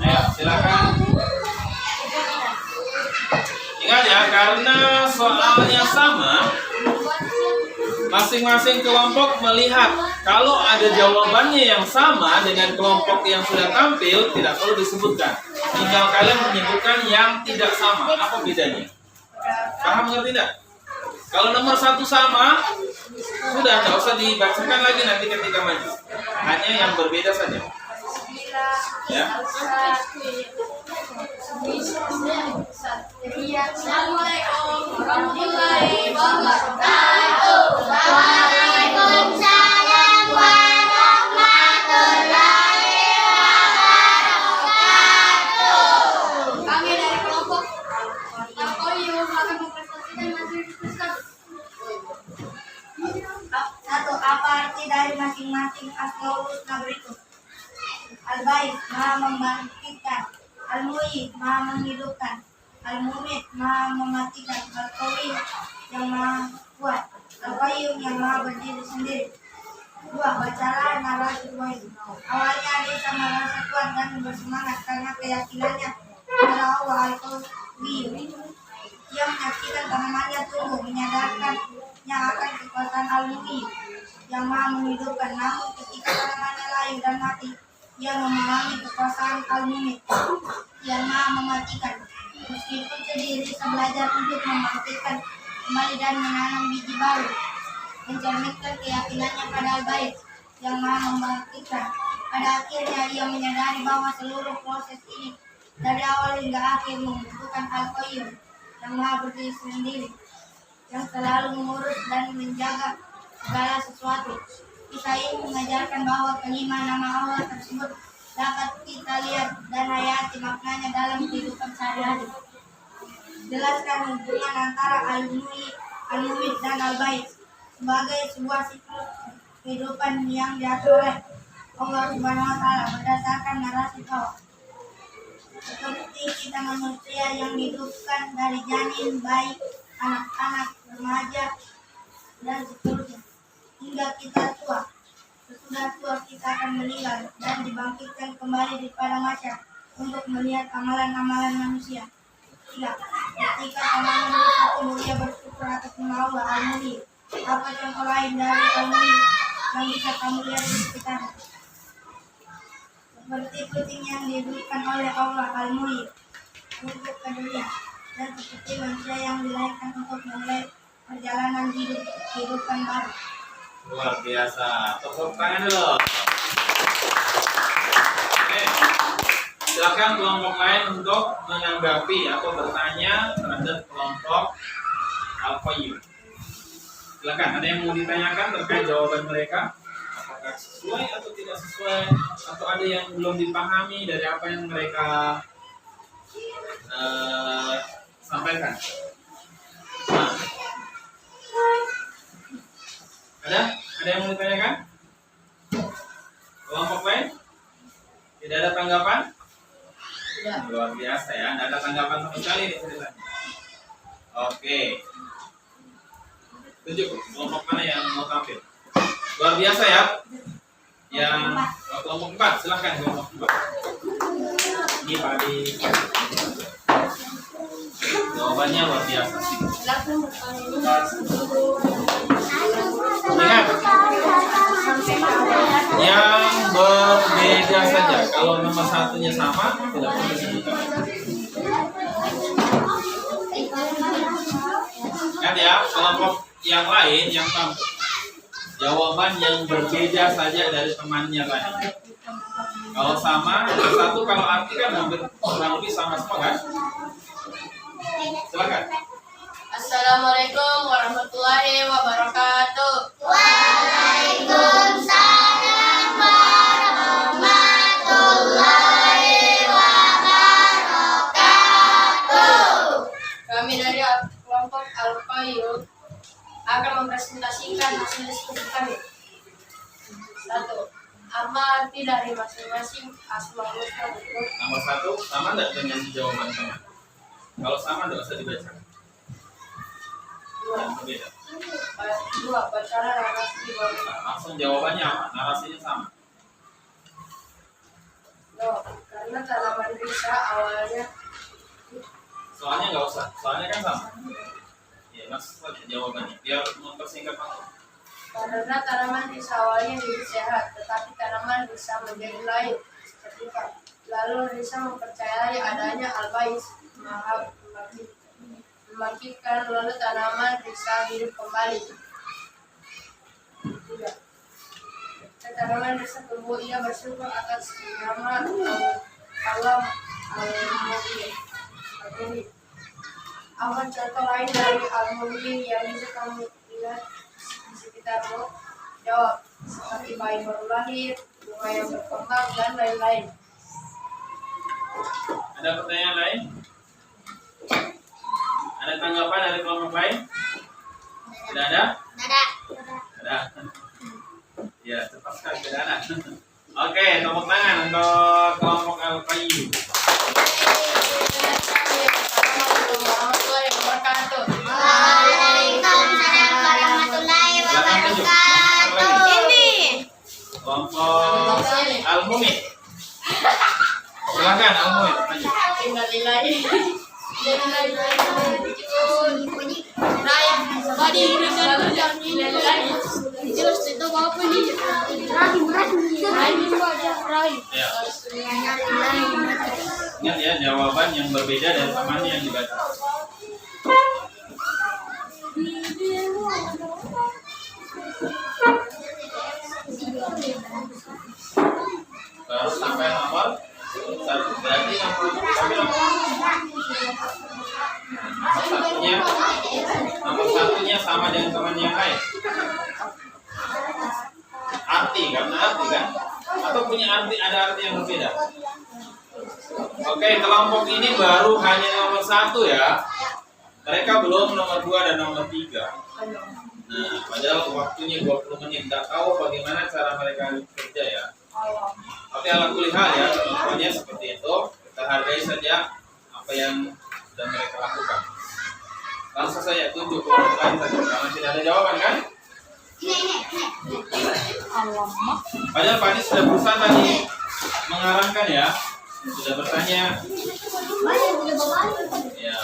Ayo, silakan. Ingat ya, karena soalnya sama, masing-masing kelompok melihat kalau ada jawabannya yang sama dengan kelompok yang sudah tampil, tidak perlu disebutkan. Tinggal kalian menyebutkan yang tidak sama. Apa bedanya? Paham ngerti tidak? Kalau nomor 1 sama, sudah tidak usah dibacakan lagi nanti ketika maju. Hanya yang berbeda saja. Ya. Assalamualaikum warahmatullahi wabarakatuh. Waalaikumsalam warahmatullahi wabarakatuh. Kami dari kelompok Al-Qayyum akan mempresentasikan materi diskusi. 1. Apa arti dari masing-masing Asmaul Husna berikut? Al-Bait, Maha membangkitkan. Al-Muhyi, Maha menghidupkan. Al-Mumit, Maha mematikan. Al-Qawi, yang Maha kuat. Al-Qayyum, yang Maha berdiri sendiri. 2. Bacalah narasi Wahid. Awalnya Desa merasa kuat dan bersemangat karena keyakinannya pada Allah Al-Qawi. Ia menyaksikan tanamannya tumbuh, menyadarkannya akan kekuatan Al-Muhyi yang Maha menghidupkan. Namun ketika tanamannya layu dan mati, ia memahami kekuasaan Al-Mumit yang Maha mematikan. Meskipun sedih, Risa belajar untuk membangkitkan kembali dan menanam biji baru, mencerminkan keyakinannya pada Al-Bait yang Maha membangkitkan. Pada akhirnya ia menyadari bahwa seluruh proses ini dari awal hingga akhir membutuhkan Al-Qayyum yang Maha berdiri sendiri, yang selalu mengurus dan menjaga segala sesuatu. Kisah ini mengajarkan bahwa kelima nama Allah tersebut dapat kita lihat dan hayati maknanya dalam kehidupan sehari-hari. Jelaskan hubungan antara Al-Muhyi, Al-Mu'min, dan Al-Bait sebagai sebuah siklus kehidupan yang diatur oleh Allah Subhanahu wa Ta'ala berdasarkan narasi Allah. Seperti kita manusia yang dihidupkan dari janin, bayi, anak-anak, remaja, dan seterusnya hingga kita tua. Sesudah tua kita akan meninggal dan dibangkitkan kembali di padang mahsyar untuk melihat amalan-amalan manusia. 3. Ketika amalan manusia tumbuh, ia bersyukur atas nama Allah Al-Mu'min. Apa contoh lain dari Al-Mu'min yang bisa kamu lihat di sekitar? Seperti kucing yang dihidupkan oleh Allah Al-Mu'min untuk ke dunia, dan seperti manusia yang dilahirkan untuk memulai perjalanan kehidupan baru. Luar biasa. Tepuk tangan dulu. Oke. Silakan kelompok lain untuk menanggapi atau bertanya terhadap kelompok Al-Qayyum. Silakan, ada yang mau ditanyakan terkait jawaban mereka? Apakah sesuai atau tidak sesuai, atau ada yang belum dipahami dari apa yang mereka sampaikan? Nah. Ada yang mau ditanyakan? Kelompok lain? Tidak ada tanggapan? Tidak. Luar biasa ya, tidak ada tanggapan sama sekali nih ceritanya. Oke. Tunjuk kelompok mana yang mau tampil. Luar biasa ya. Yang kelompok 4, silahkan kelompok 4. Ini Pak Adi. Jawabannya luar biasa. Ingat, yang berbeda saja. Kalau nomor satunya sama, tidak perlu disebutkan. Ingat ya, kelompok yang lain yang tampil jawaban yang berbeda saja dari temannya tadi. Kalau sama, satu kalau arti kan hampir kurang lebih sama semua kan? Silakan. Assalamualaikum warahmatullahi wabarakatuh. Waalaikumsalam warahmatullahi wabarakatuh. Kami dari kelompok Al-Qayyum akan mempresentasikan hasil diskusi kami. 1. Apa arti dari masing-masing Asmaul Husna berikut? Nomor 1 sama tidak dengan jawaban teman? Kalau sama tidak usah dibaca. Yang berbeda. 2. Bacalah narasi di bawah. Nah, langsung jawabannya apa? Narasinya sama. No, karena tanaman bisa awalnya Soalnya nggak usah. Soalnya kan sama. Ya, langsung saja jawabannya. Biar mempersingkat waktu. karena tanaman bisa awalnya hidup sehat, tetapi tanaman bisa menjadi lain. Ketika lalu bisa mempercayai adanya Al-Bais Maha membangkitkan, lalu tanaman bisa hidup kembali. 3. Tanaman bisa tumbuh, ia bersyukur atas nama Allah Al-Mu'min. Apa contoh lain dari Al-Mu'min yang bisa kamu lihat di sekitarmu? Jawab, seperti bayi baru lahir, bunga yang berkembang, dan lain-lain. Ada pertanyaan lain? Ada tanggapan dari kelompok lain? Tidak ada? Ada. Ya, cepat sekali tidak ada. Oke, tepuk tangan untuk kelompok Al-Qayyum. Assalamualaikum warahmatullahi wabarakatuh. Waalaikumsalam warahmatullahi wabarakatuh. Ini. Kelompok Al-Mu'min. Silakan Al-Mu'min, maju. Innalillahi. Ya. Ingat ya, jawaban yang berbeda dari temannya yang dibaca. Baru sampai nomor 1. Berarti nomor satunya sama dengan teman yang lain. Arti kan? Atau punya arti, ada arti yang berbeda. Oke, kelompok ini baru hanya nomor 1 ya. Mereka belum nomor 2 dan nomor 3. Nah, padahal waktunya 20 menit. Tidak tahu bagaimana cara mereka kerja ya. Tapi ala kulihal ya, pokoknya seperti itu. Kita hargai saja apa yang sudah mereka lakukan. Langsung saja tunjuk kelompok lain saja. Karena tidak ada jawaban kan? Padahal Pak Adi sudah berusaha tadi mengarahkan ya. Sudah bertanya. Ya.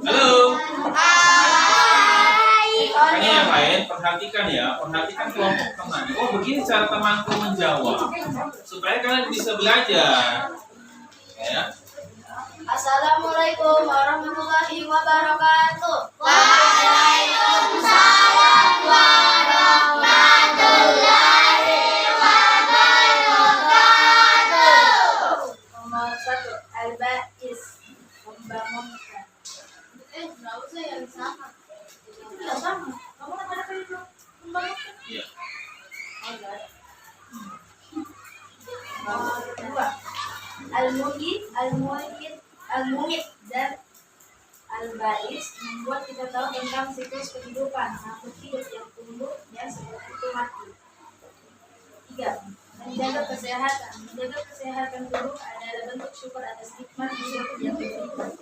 Halo. Makanya yang lain perhatikan ya, perhatikan kelompok teman. Oh begini cara temanku menjawab, supaya kalian bisa belajar. Ya. Assalamualaikum warahmatullahi wabarakatuh. Waalaikumsalam warahmatullahi wabarakatuh. Nomor 1, al-ba'is, membangunkan. Nggak usah yang sama. Itu sama. Kamu ada itu membangunkan? Iya. Nomor 2, al-muhit dan al-ba'is membuat kita tahu tentang siklus kehidupan, makhluk hidup yang tumbuh dan seperti itu mati. 3, menjaga kesehatan tubuh adalah bentuk syukur atas nikmat hidup yang diberikan.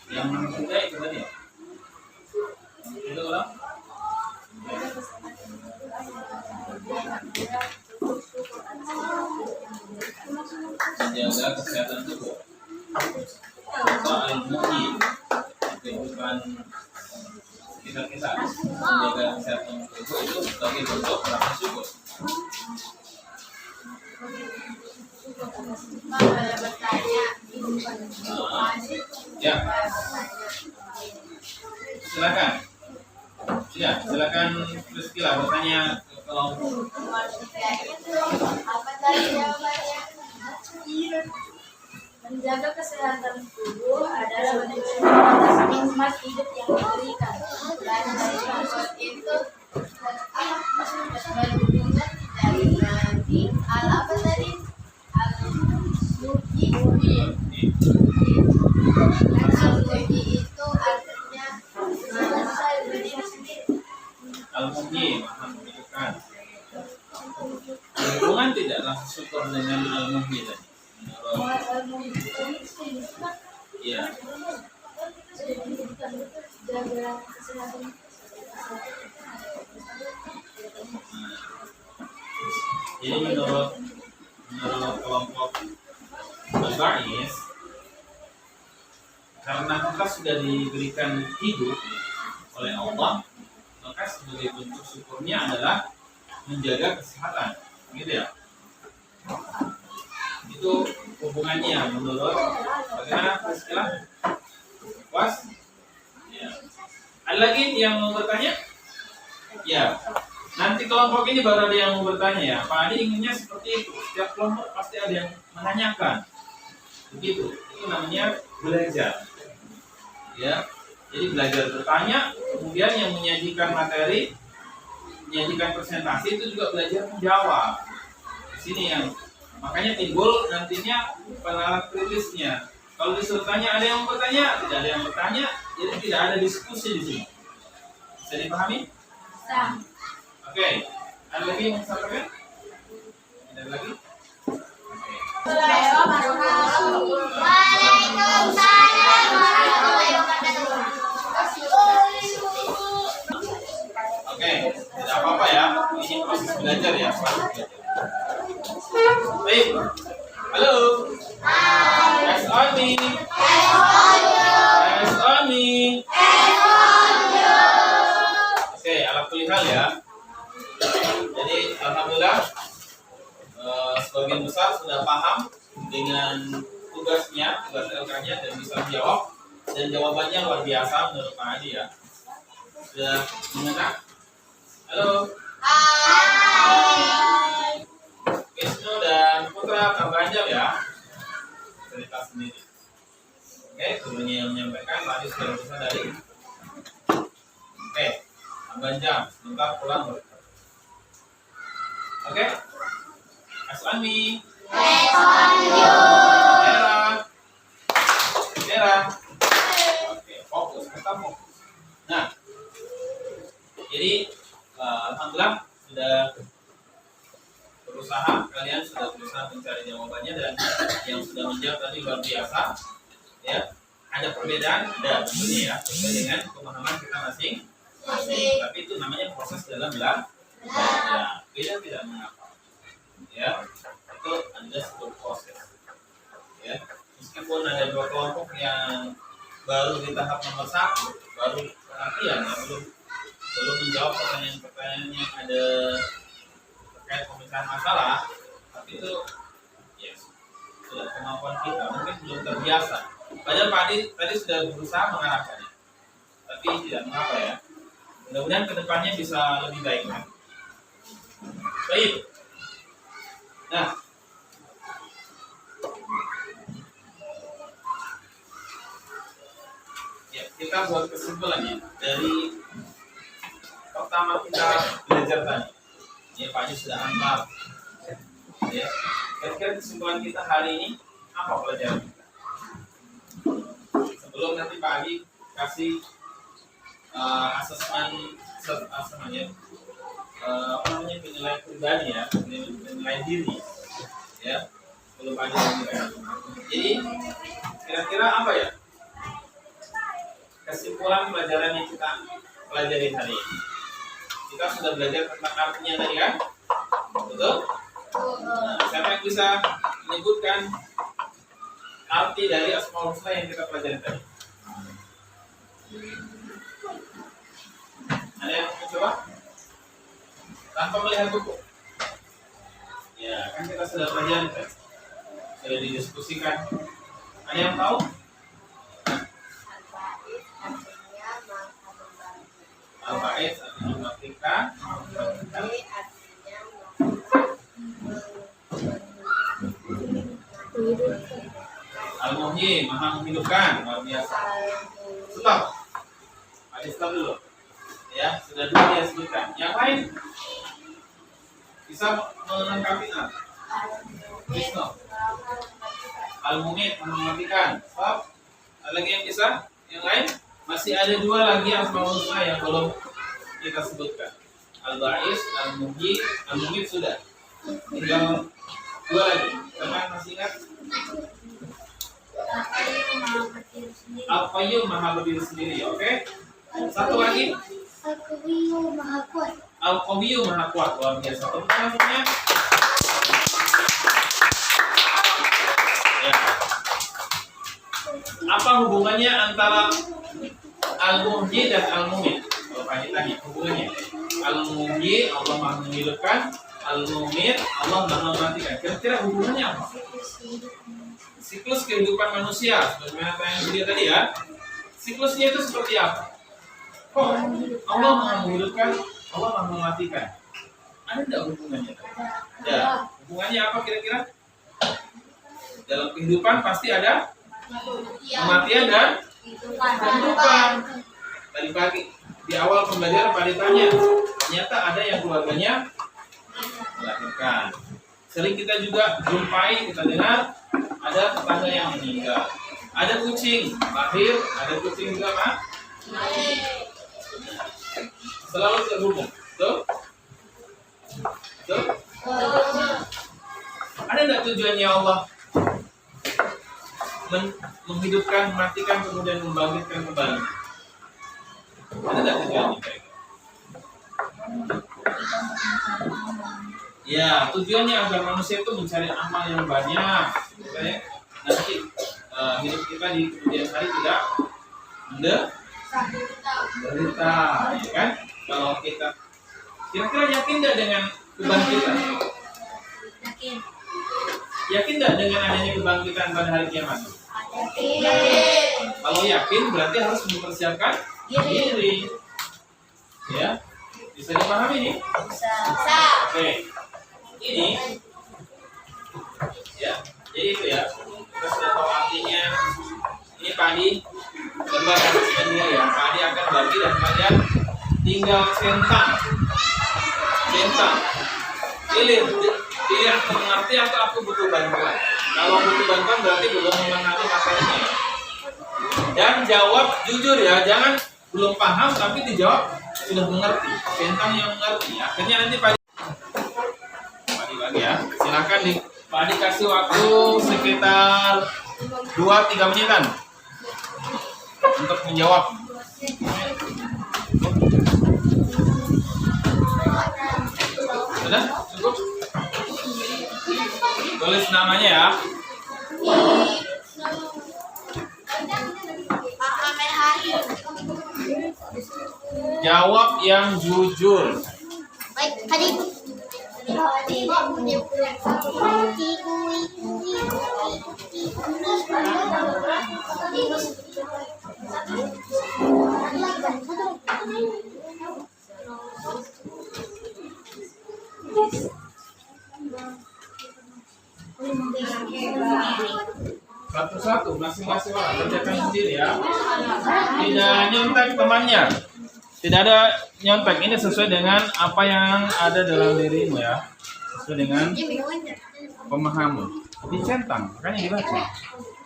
Yang ketiga itu tadi ya. Itu ulang. Menjaga kesehatan tubuh adalah bentuk syukur atas nikmat hidup yang diberikan. Menjaga kesehatan tubuh. Soal muhi kehidupan kita menjaga kesehatan tubuh itu sebagai bentuk rasa syukur. Ada bertanya, Ya, silakan. Ya, silakan Priscila bertanya ke kelompok. nomor 3 itu apa tadi jawabannya? Menjaga kesehatan tubuh adalah bentuk syukur atas nikmat hidup yang diberikan. Dan dari kelompok itu berhubungan dari Nabi al apa tadi? Al-Muhi. Dan al-Muhi itu artinya selesai berdiri sendiri. Al-Muhi, maha menghidupkan. Berhubungan tidak rasa syukur dengan Al-Muhi tadi? Iya. Jaga kesehatan. Jadi menurut kelompok Al-Ba'is, karena kita sudah diberikan hidup oleh Allah, maka sebagai bentuk syukurnya adalah menjaga kesehatan, gitu ya. Itu hubungannya menurut bagaimana istilah puas? Ya. Ada lagi yang mau bertanya? Ya. Nanti kelompok ini baru ada yang mau bertanya ya. Pak Adi inginnya seperti itu. Setiap kelompok pasti ada yang menanyakan. Begitu. Itu namanya belajar. Ya. Jadi belajar bertanya, kemudian yang menyajikan materi, menyajikan presentasi itu juga belajar menjawab. Di sini yang makanya timbul nantinya penalaran kritisnya. Kalau disuruh tanya, ada yang bertanya, tidak ada yang bertanya, jadi tidak ada diskusi di sini. Bisa dipahami? Nah, Oke. Ada lagi yang disampaikan? Ada lagi? Waalaikumsalam warahmatullahi wabarakatuh. Oke, tidak apa-apa ya. Ini proses belajar ya. Baik. Halo. Yes on me. Yes on me. Oke, ala kulihal ya. Jadi alhamdulillah sebagian besar sudah paham dengan tugasnya, tugas LK-nya dan bisa menjawab, dan jawabannya luar biasa menurut Pak Adi ya. Sudah mengenal? Halo. Wisnu dan Putra tambah jam ya. Cerita sendiri. Oke, gurunya yang menyampaikan tadi sudah bisa dari. Oke, tambah jam. Sebentar pulang baru. Oke. Aswani. Merah. Merah. Oke, fokus, tetap fokus. Nah, jadi alhamdulillah sudah berusaha, kalian sudah berusaha mencari jawabannya, dan yang sudah menjawab tadi luar biasa. Ya, ada perbedaan, ada tentunya ya, sesuai dengan pemahaman kita masing-masing. Tapi itu namanya proses dalam belajar. Beda tidak mengapa. Ya, itu adalah sebuah proses. Ya, meskipun ada dua kelompok yang baru di tahap nomor 1, baru pengertian ya, belum menjawab pertanyaan-pertanyaan yang ada terkait pemecahan masalah, tapi itu ya sudah kemampuan kita, mungkin belum terbiasa. Padahal Pak Adi tadi sudah berusaha mengarahkannya, tapi tidak mengapa ya. Mudah-mudahan kedepannya bisa lebih baik kan. Baik. Nah, ya, kita buat kesimpulannya dari pertama kita belajar tadi. Ya, Pak Adi sudah antar. Ya, kira-kira kesimpulan kita hari ini apa pelajaran kita? Sebelum nanti Pak Adi kasih asesmen ya, apa namanya, penilaian pribadi ya, penilaian diri ya, belum ada yang. Jadi kira-kira apa ya kesimpulan pelajaran yang kita pelajari hari ini? Kita sudah belajar tentang artinya tadi kan, betul? Nah, siapa yang bisa menyebutkan arti dari Asmaul Husna yang kita pelajari tadi? Ada yang mau coba? Tanpa melihat buku. Ya, kan kita sudah pelajari tadi. Sudah didiskusikan. Ada yang tahu? Al-Ba'id artinya mematikan. Al-Muhyi, maha menghidupkan. Luar biasa. Stop. Ada stop dulu. Ya, sudah dua dia sebutkan. Yang lain bisa melengkapi apa? Wisnu. Al-Mumit, mematikan. Stop. Ada lagi yang bisa? Yang lain? Masih ada dua lagi Asmaul Husna yang belum kita sebutkan. Al-Ba'is, Al-Muhyi, Al-Mumit sudah. Tinggal dua lagi. Kalian masih ingat? Al-Qayyum, maha berdiri sendiri. Oke? Satu lagi. Al-Qawiyyu maha kuat. Al-Qawiyyu maha kuat. Luar biasa. Tepuk tangannya. Ya. Apa hubungannya antara Al-Muhyi dan Al-Mumit? Kalau Pak ditanya hubungannya. Al-Muhyi, Allah maha menghidupkan. Al-Mumit, Allah maha mematikan. Kira-kira hubungannya apa? Siklus kehidupan manusia. Sebagaimana tanya video tadi ya. Siklusnya itu seperti apa? Kok Allah maha menghidupkan, Allah maha mematikan? Ada tidak hubungannya? Ada. Hubungannya apa kira-kira? Dalam kehidupan pasti ada kematian dan kehidupan. Tadi pagi di awal pembelajaran Pak ditanya, ternyata ada yang keluarganya melahirkan. Sering kita juga jumpai, kita dengar ada tetangga yang meninggal. Ada kucing lahir, ada kucing juga mati. Selalu terhubung, betul? Betul? Ada tidak tujuannya Allah menghidupkan, mematikan, kemudian membangkitkan kembali? Ada tidak tujuannya? Ya, tujuannya agar manusia itu mencari amal yang banyak, supaya nanti hidup kita di kemudian hari tidak menderita, ya kan? Kalau kita kira-kira yakin tidak dengan kebangkitan? Yakin. Yakin tidak dengan adanya kebangkitan pada hari kiamat? Yakin. Kalau yakin berarti harus mempersiapkan diri. Ya, bisa dipahami ini? Bisa. Oke, ini ya, jadi itu ya, kita sudah tahu artinya. Ini padi gambar sendiri ya, padi akan bagi dan kalian tinggal centang, pilih aku mengerti atau aku butuh bantuan. Kalau butuh bantuan berarti belum memahami materinya ya. Dan jawab jujur ya, jangan belum paham tapi dijawab sudah mengerti, centang yang mengerti. Akhirnya nanti padi bagi ya, silakan Pak dikasih waktu sekitar 2-3 menitan untuk menjawab. Sudah cukup? Tulis namanya ya. Jawab yang jujur. Baik, tadi. Satu-satu, masing-masing orang kerjakan sendiri ya. Tidak nyontek temannya. Tidak ada nyontek. Ini sesuai dengan apa yang ada dalam dirimu ya. Sesuai dengan pemahaman. Dicentang, makanya dibaca.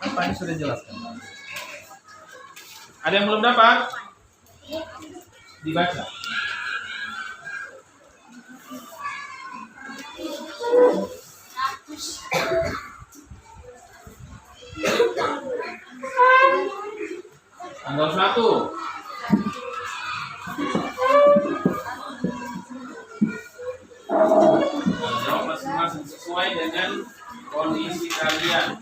Apa yang sudah jelaskan? Ada yang belum dapat? Dibaca. Tanggal 1. Jawab masing-masing sesuai dengan kondisi kalian.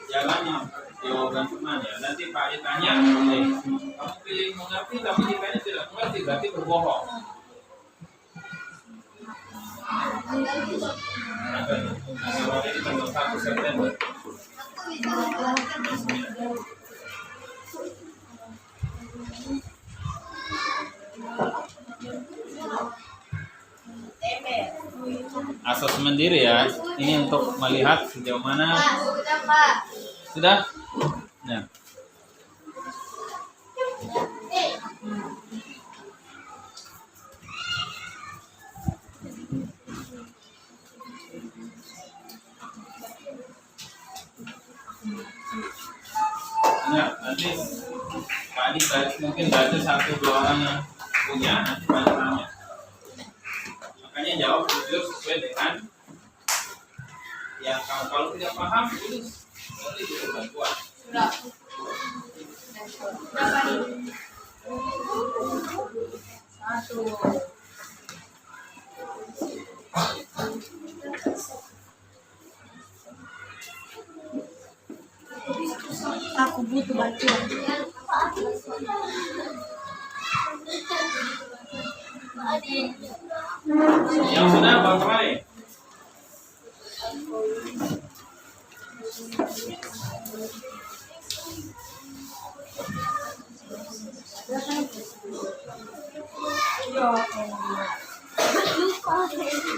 Jangan yang jawaban teman ya. Nanti Pak ditanya, kamu pilih mengerti tapi ditanya tidak mengerti, berarti berbohong. Nah, ini tanggal 1 September. Asesmen diri ya. Ini untuk melihat sejauh mana. Sudah, Pak. Sudah? Nah. Ya, nanti Pak mungkin baca 1-2 orang yang punya, nanti Pak tanya. Makanya jawab jujur sesuai dengan yang kamu. Kalau tidak paham, tulis. Nanti butuh bantuan. Sudah. Berapa nih? 1. Aku butuh bantuan. Yang sudah Bang kemarin.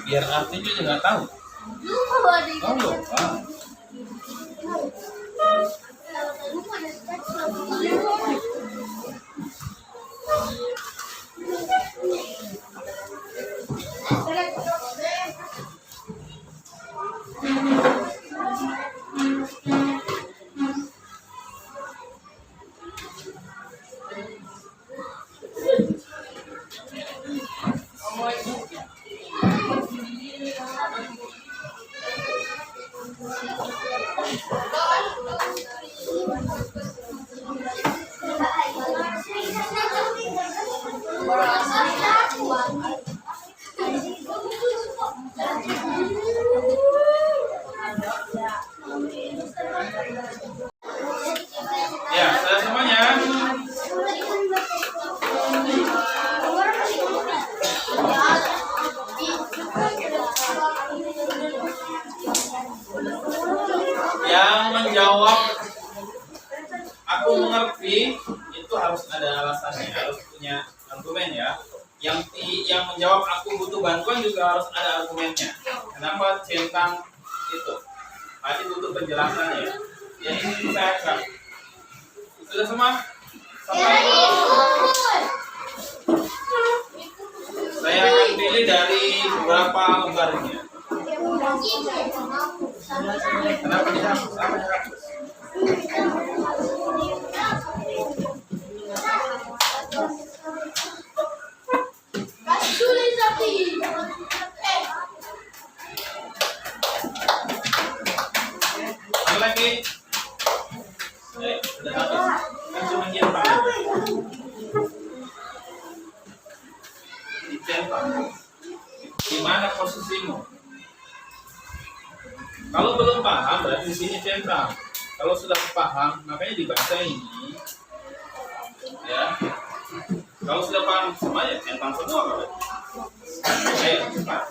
Biar artinya juga nggak tahu. Oh lupa. Ya, sudah semuanya. Yang menjawab aku mengerti itu harus ada alasannya, harus punya argumen ya. Yang kan juga harus ada argumennya. Kenapa centang itu? Tadi butuh penjelasannya. Yang ini saya akan. Sudah semua? Sampai saya akan pilih dari beberapa lembarnya. Kenapa dihapus? Apa dihapus? Ada lagi? Sudah habis. Kan cuma centang. Centang. Di mana posisimu? Kalau belum paham berarti di sini centang. Kalau sudah paham, makanya dibaca ini. Ya. Kalau sudah paham semuanya centang semua berarti. Ayo cepat.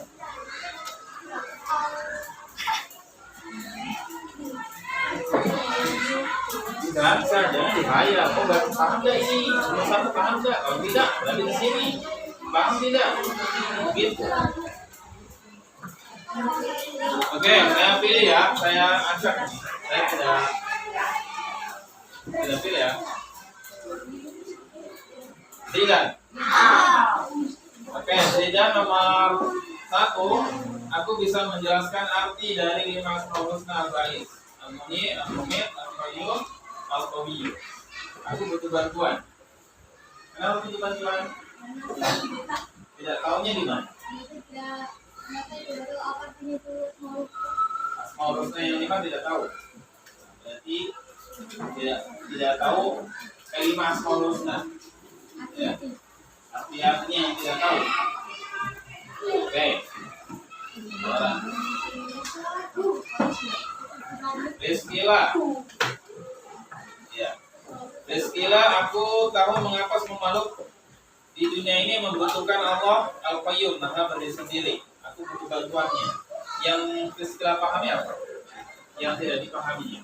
Tidak saja dihayal. Oh, baru paham nggak ini? Nomor satu paham nggak? Kalau tidak, berarti di sini. Paham tidak? Gitu. Oke, saya pilih ya. Saya acak. Saya tidak pilih ya. Zidan. Oke, Zidan nomor 1. Aku bisa menjelaskan arti dari 5 asmaul husna al-ba'is. Al-Munyi, Al-Mumit, Al-Qayyum, Al-Qawiyyu. Aku butuh bantuan. Kenapa butuh bantuan? Tidak tahunya di mana? Asmaul husna yang 5 tidak tahu. Berarti tidak tahu kelima asmaul husna. Ya. Artinya yang tidak tahu. Oke. Rizkilah. Ya. Rizkilah, aku tahu mengapa semua makhluk di dunia ini membutuhkan Allah Al-Qayyum, Maha berdiri sendiri. Aku butuh bantuannya. Yang Rizkilah pahami apa? Yang tidak dipahami.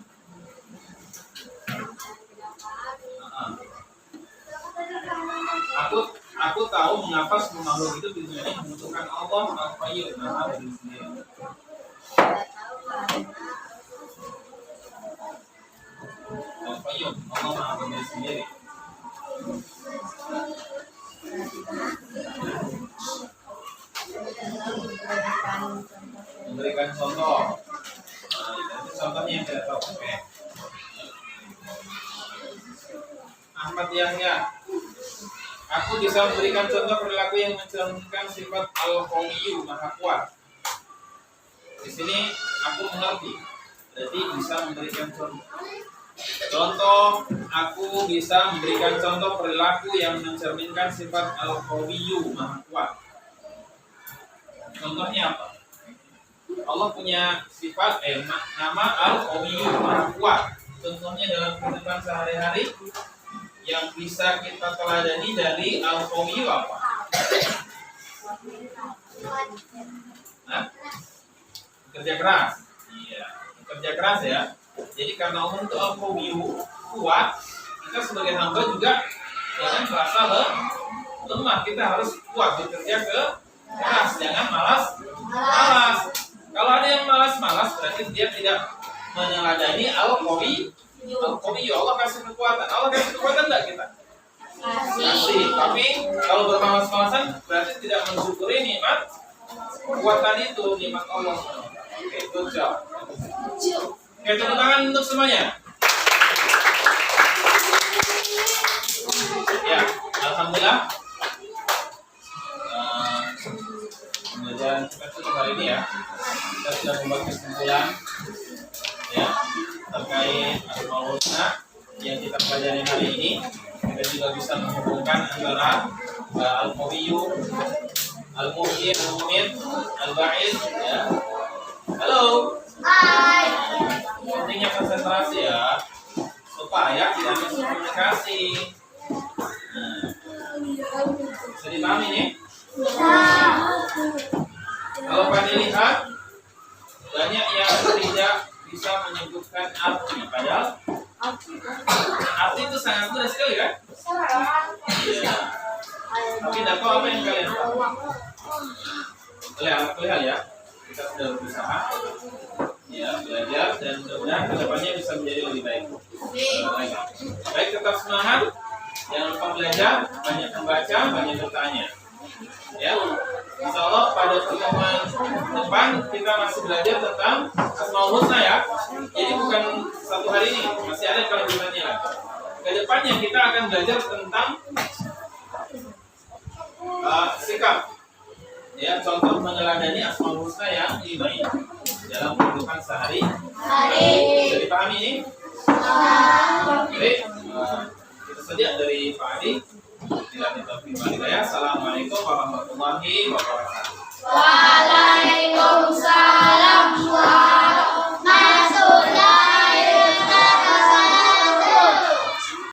Aku tahu mengapa semua makhluk itu di dunia ini membutuhkan Allah Al-Qayyum, Maha berdiri sendiri. Al-Qayyum, Allah Maha berdiri sendiri. Memberikan contoh. Itu contohnya yang tidak tahu. Oke. Ahmad Yahya. Aku bisa memberikan contoh perilaku yang mencerminkan sifat Al-Qawiyyu, Maha Kuat. Di sini aku mengerti. Berarti bisa memberikan contoh. Contoh, aku bisa memberikan contoh perilaku yang mencerminkan sifat Al-Qawiyyu, Maha Kuat. Contohnya apa? Allah punya sifat nama Al-Qawiyyu, Maha Kuat. Contohnya dalam kehidupan sehari-hari yang bisa kita teladani dari Al-Qawiyyu apa? Nah, kerja keras. Iya, kerja keras ya. Jadi karena Allah itu Al-Qawiyyu, kuat, kita sebagai hamba juga jangan merasa lemah. Kita harus kuat bekerja keras, jangan malas. Kalau ada yang malas, berarti dia tidak meneladani Al-Qawiyyu. Al-Qawiyyu, Allah kasih kekuatan. Allah kasih kekuatan enggak kita? Kasih. Tapi kalau bermalas-malasan berarti tidak mensyukuri nikmat kekuatan itu, nikmat Allah. Oke, good job. Oke, tepuk tangan untuk semuanya. Ya, alhamdulillah. Pembelajaran kita tutup hari ini ya. Kita sudah membuat kesimpulan ya terkait Asmaul Husna yang kita pelajari hari ini. Kita juga bisa menghubungkan antara Al-Qawiyyu, Al-Muhyi, Al-Mumit, Al-Ba'is ya. Halo. Hai. Pentingnya konsentrasi ya, supaya tidak miskomunikasi. Bisa dipahami nih? Kalau pada lihat banyak yang tidak bisa menyebutkan arti, padahal arti itu sangat mudah sekali kan? Iya. Tapi tidak tahu apa yang kalian tahu. oleh anak kuliah ya. Kita sudah berusaha ya belajar dan mudah-mudahan kedepannya bisa menjadi lebih baik. Baik, tetap semangat, jangan lupa belajar, banyak membaca, banyak bertanya. Ya, insya Allah pada pertemuan depan kita masih belajar tentang Asmaul Husna ya. Jadi bukan satu hari ini, masih ada kelanjutannya lagi. Kedepannya kita akan belajar tentang sikap. Ya, contoh meneladani Asmaul Husna yang dimain dalam kehidupan sehari-hari. Bisa dipahami ini? Baik, itu saja dari Pak Adi. Assalamualaikum warahmatullahi wabarakatuh. Waalaikumsalam.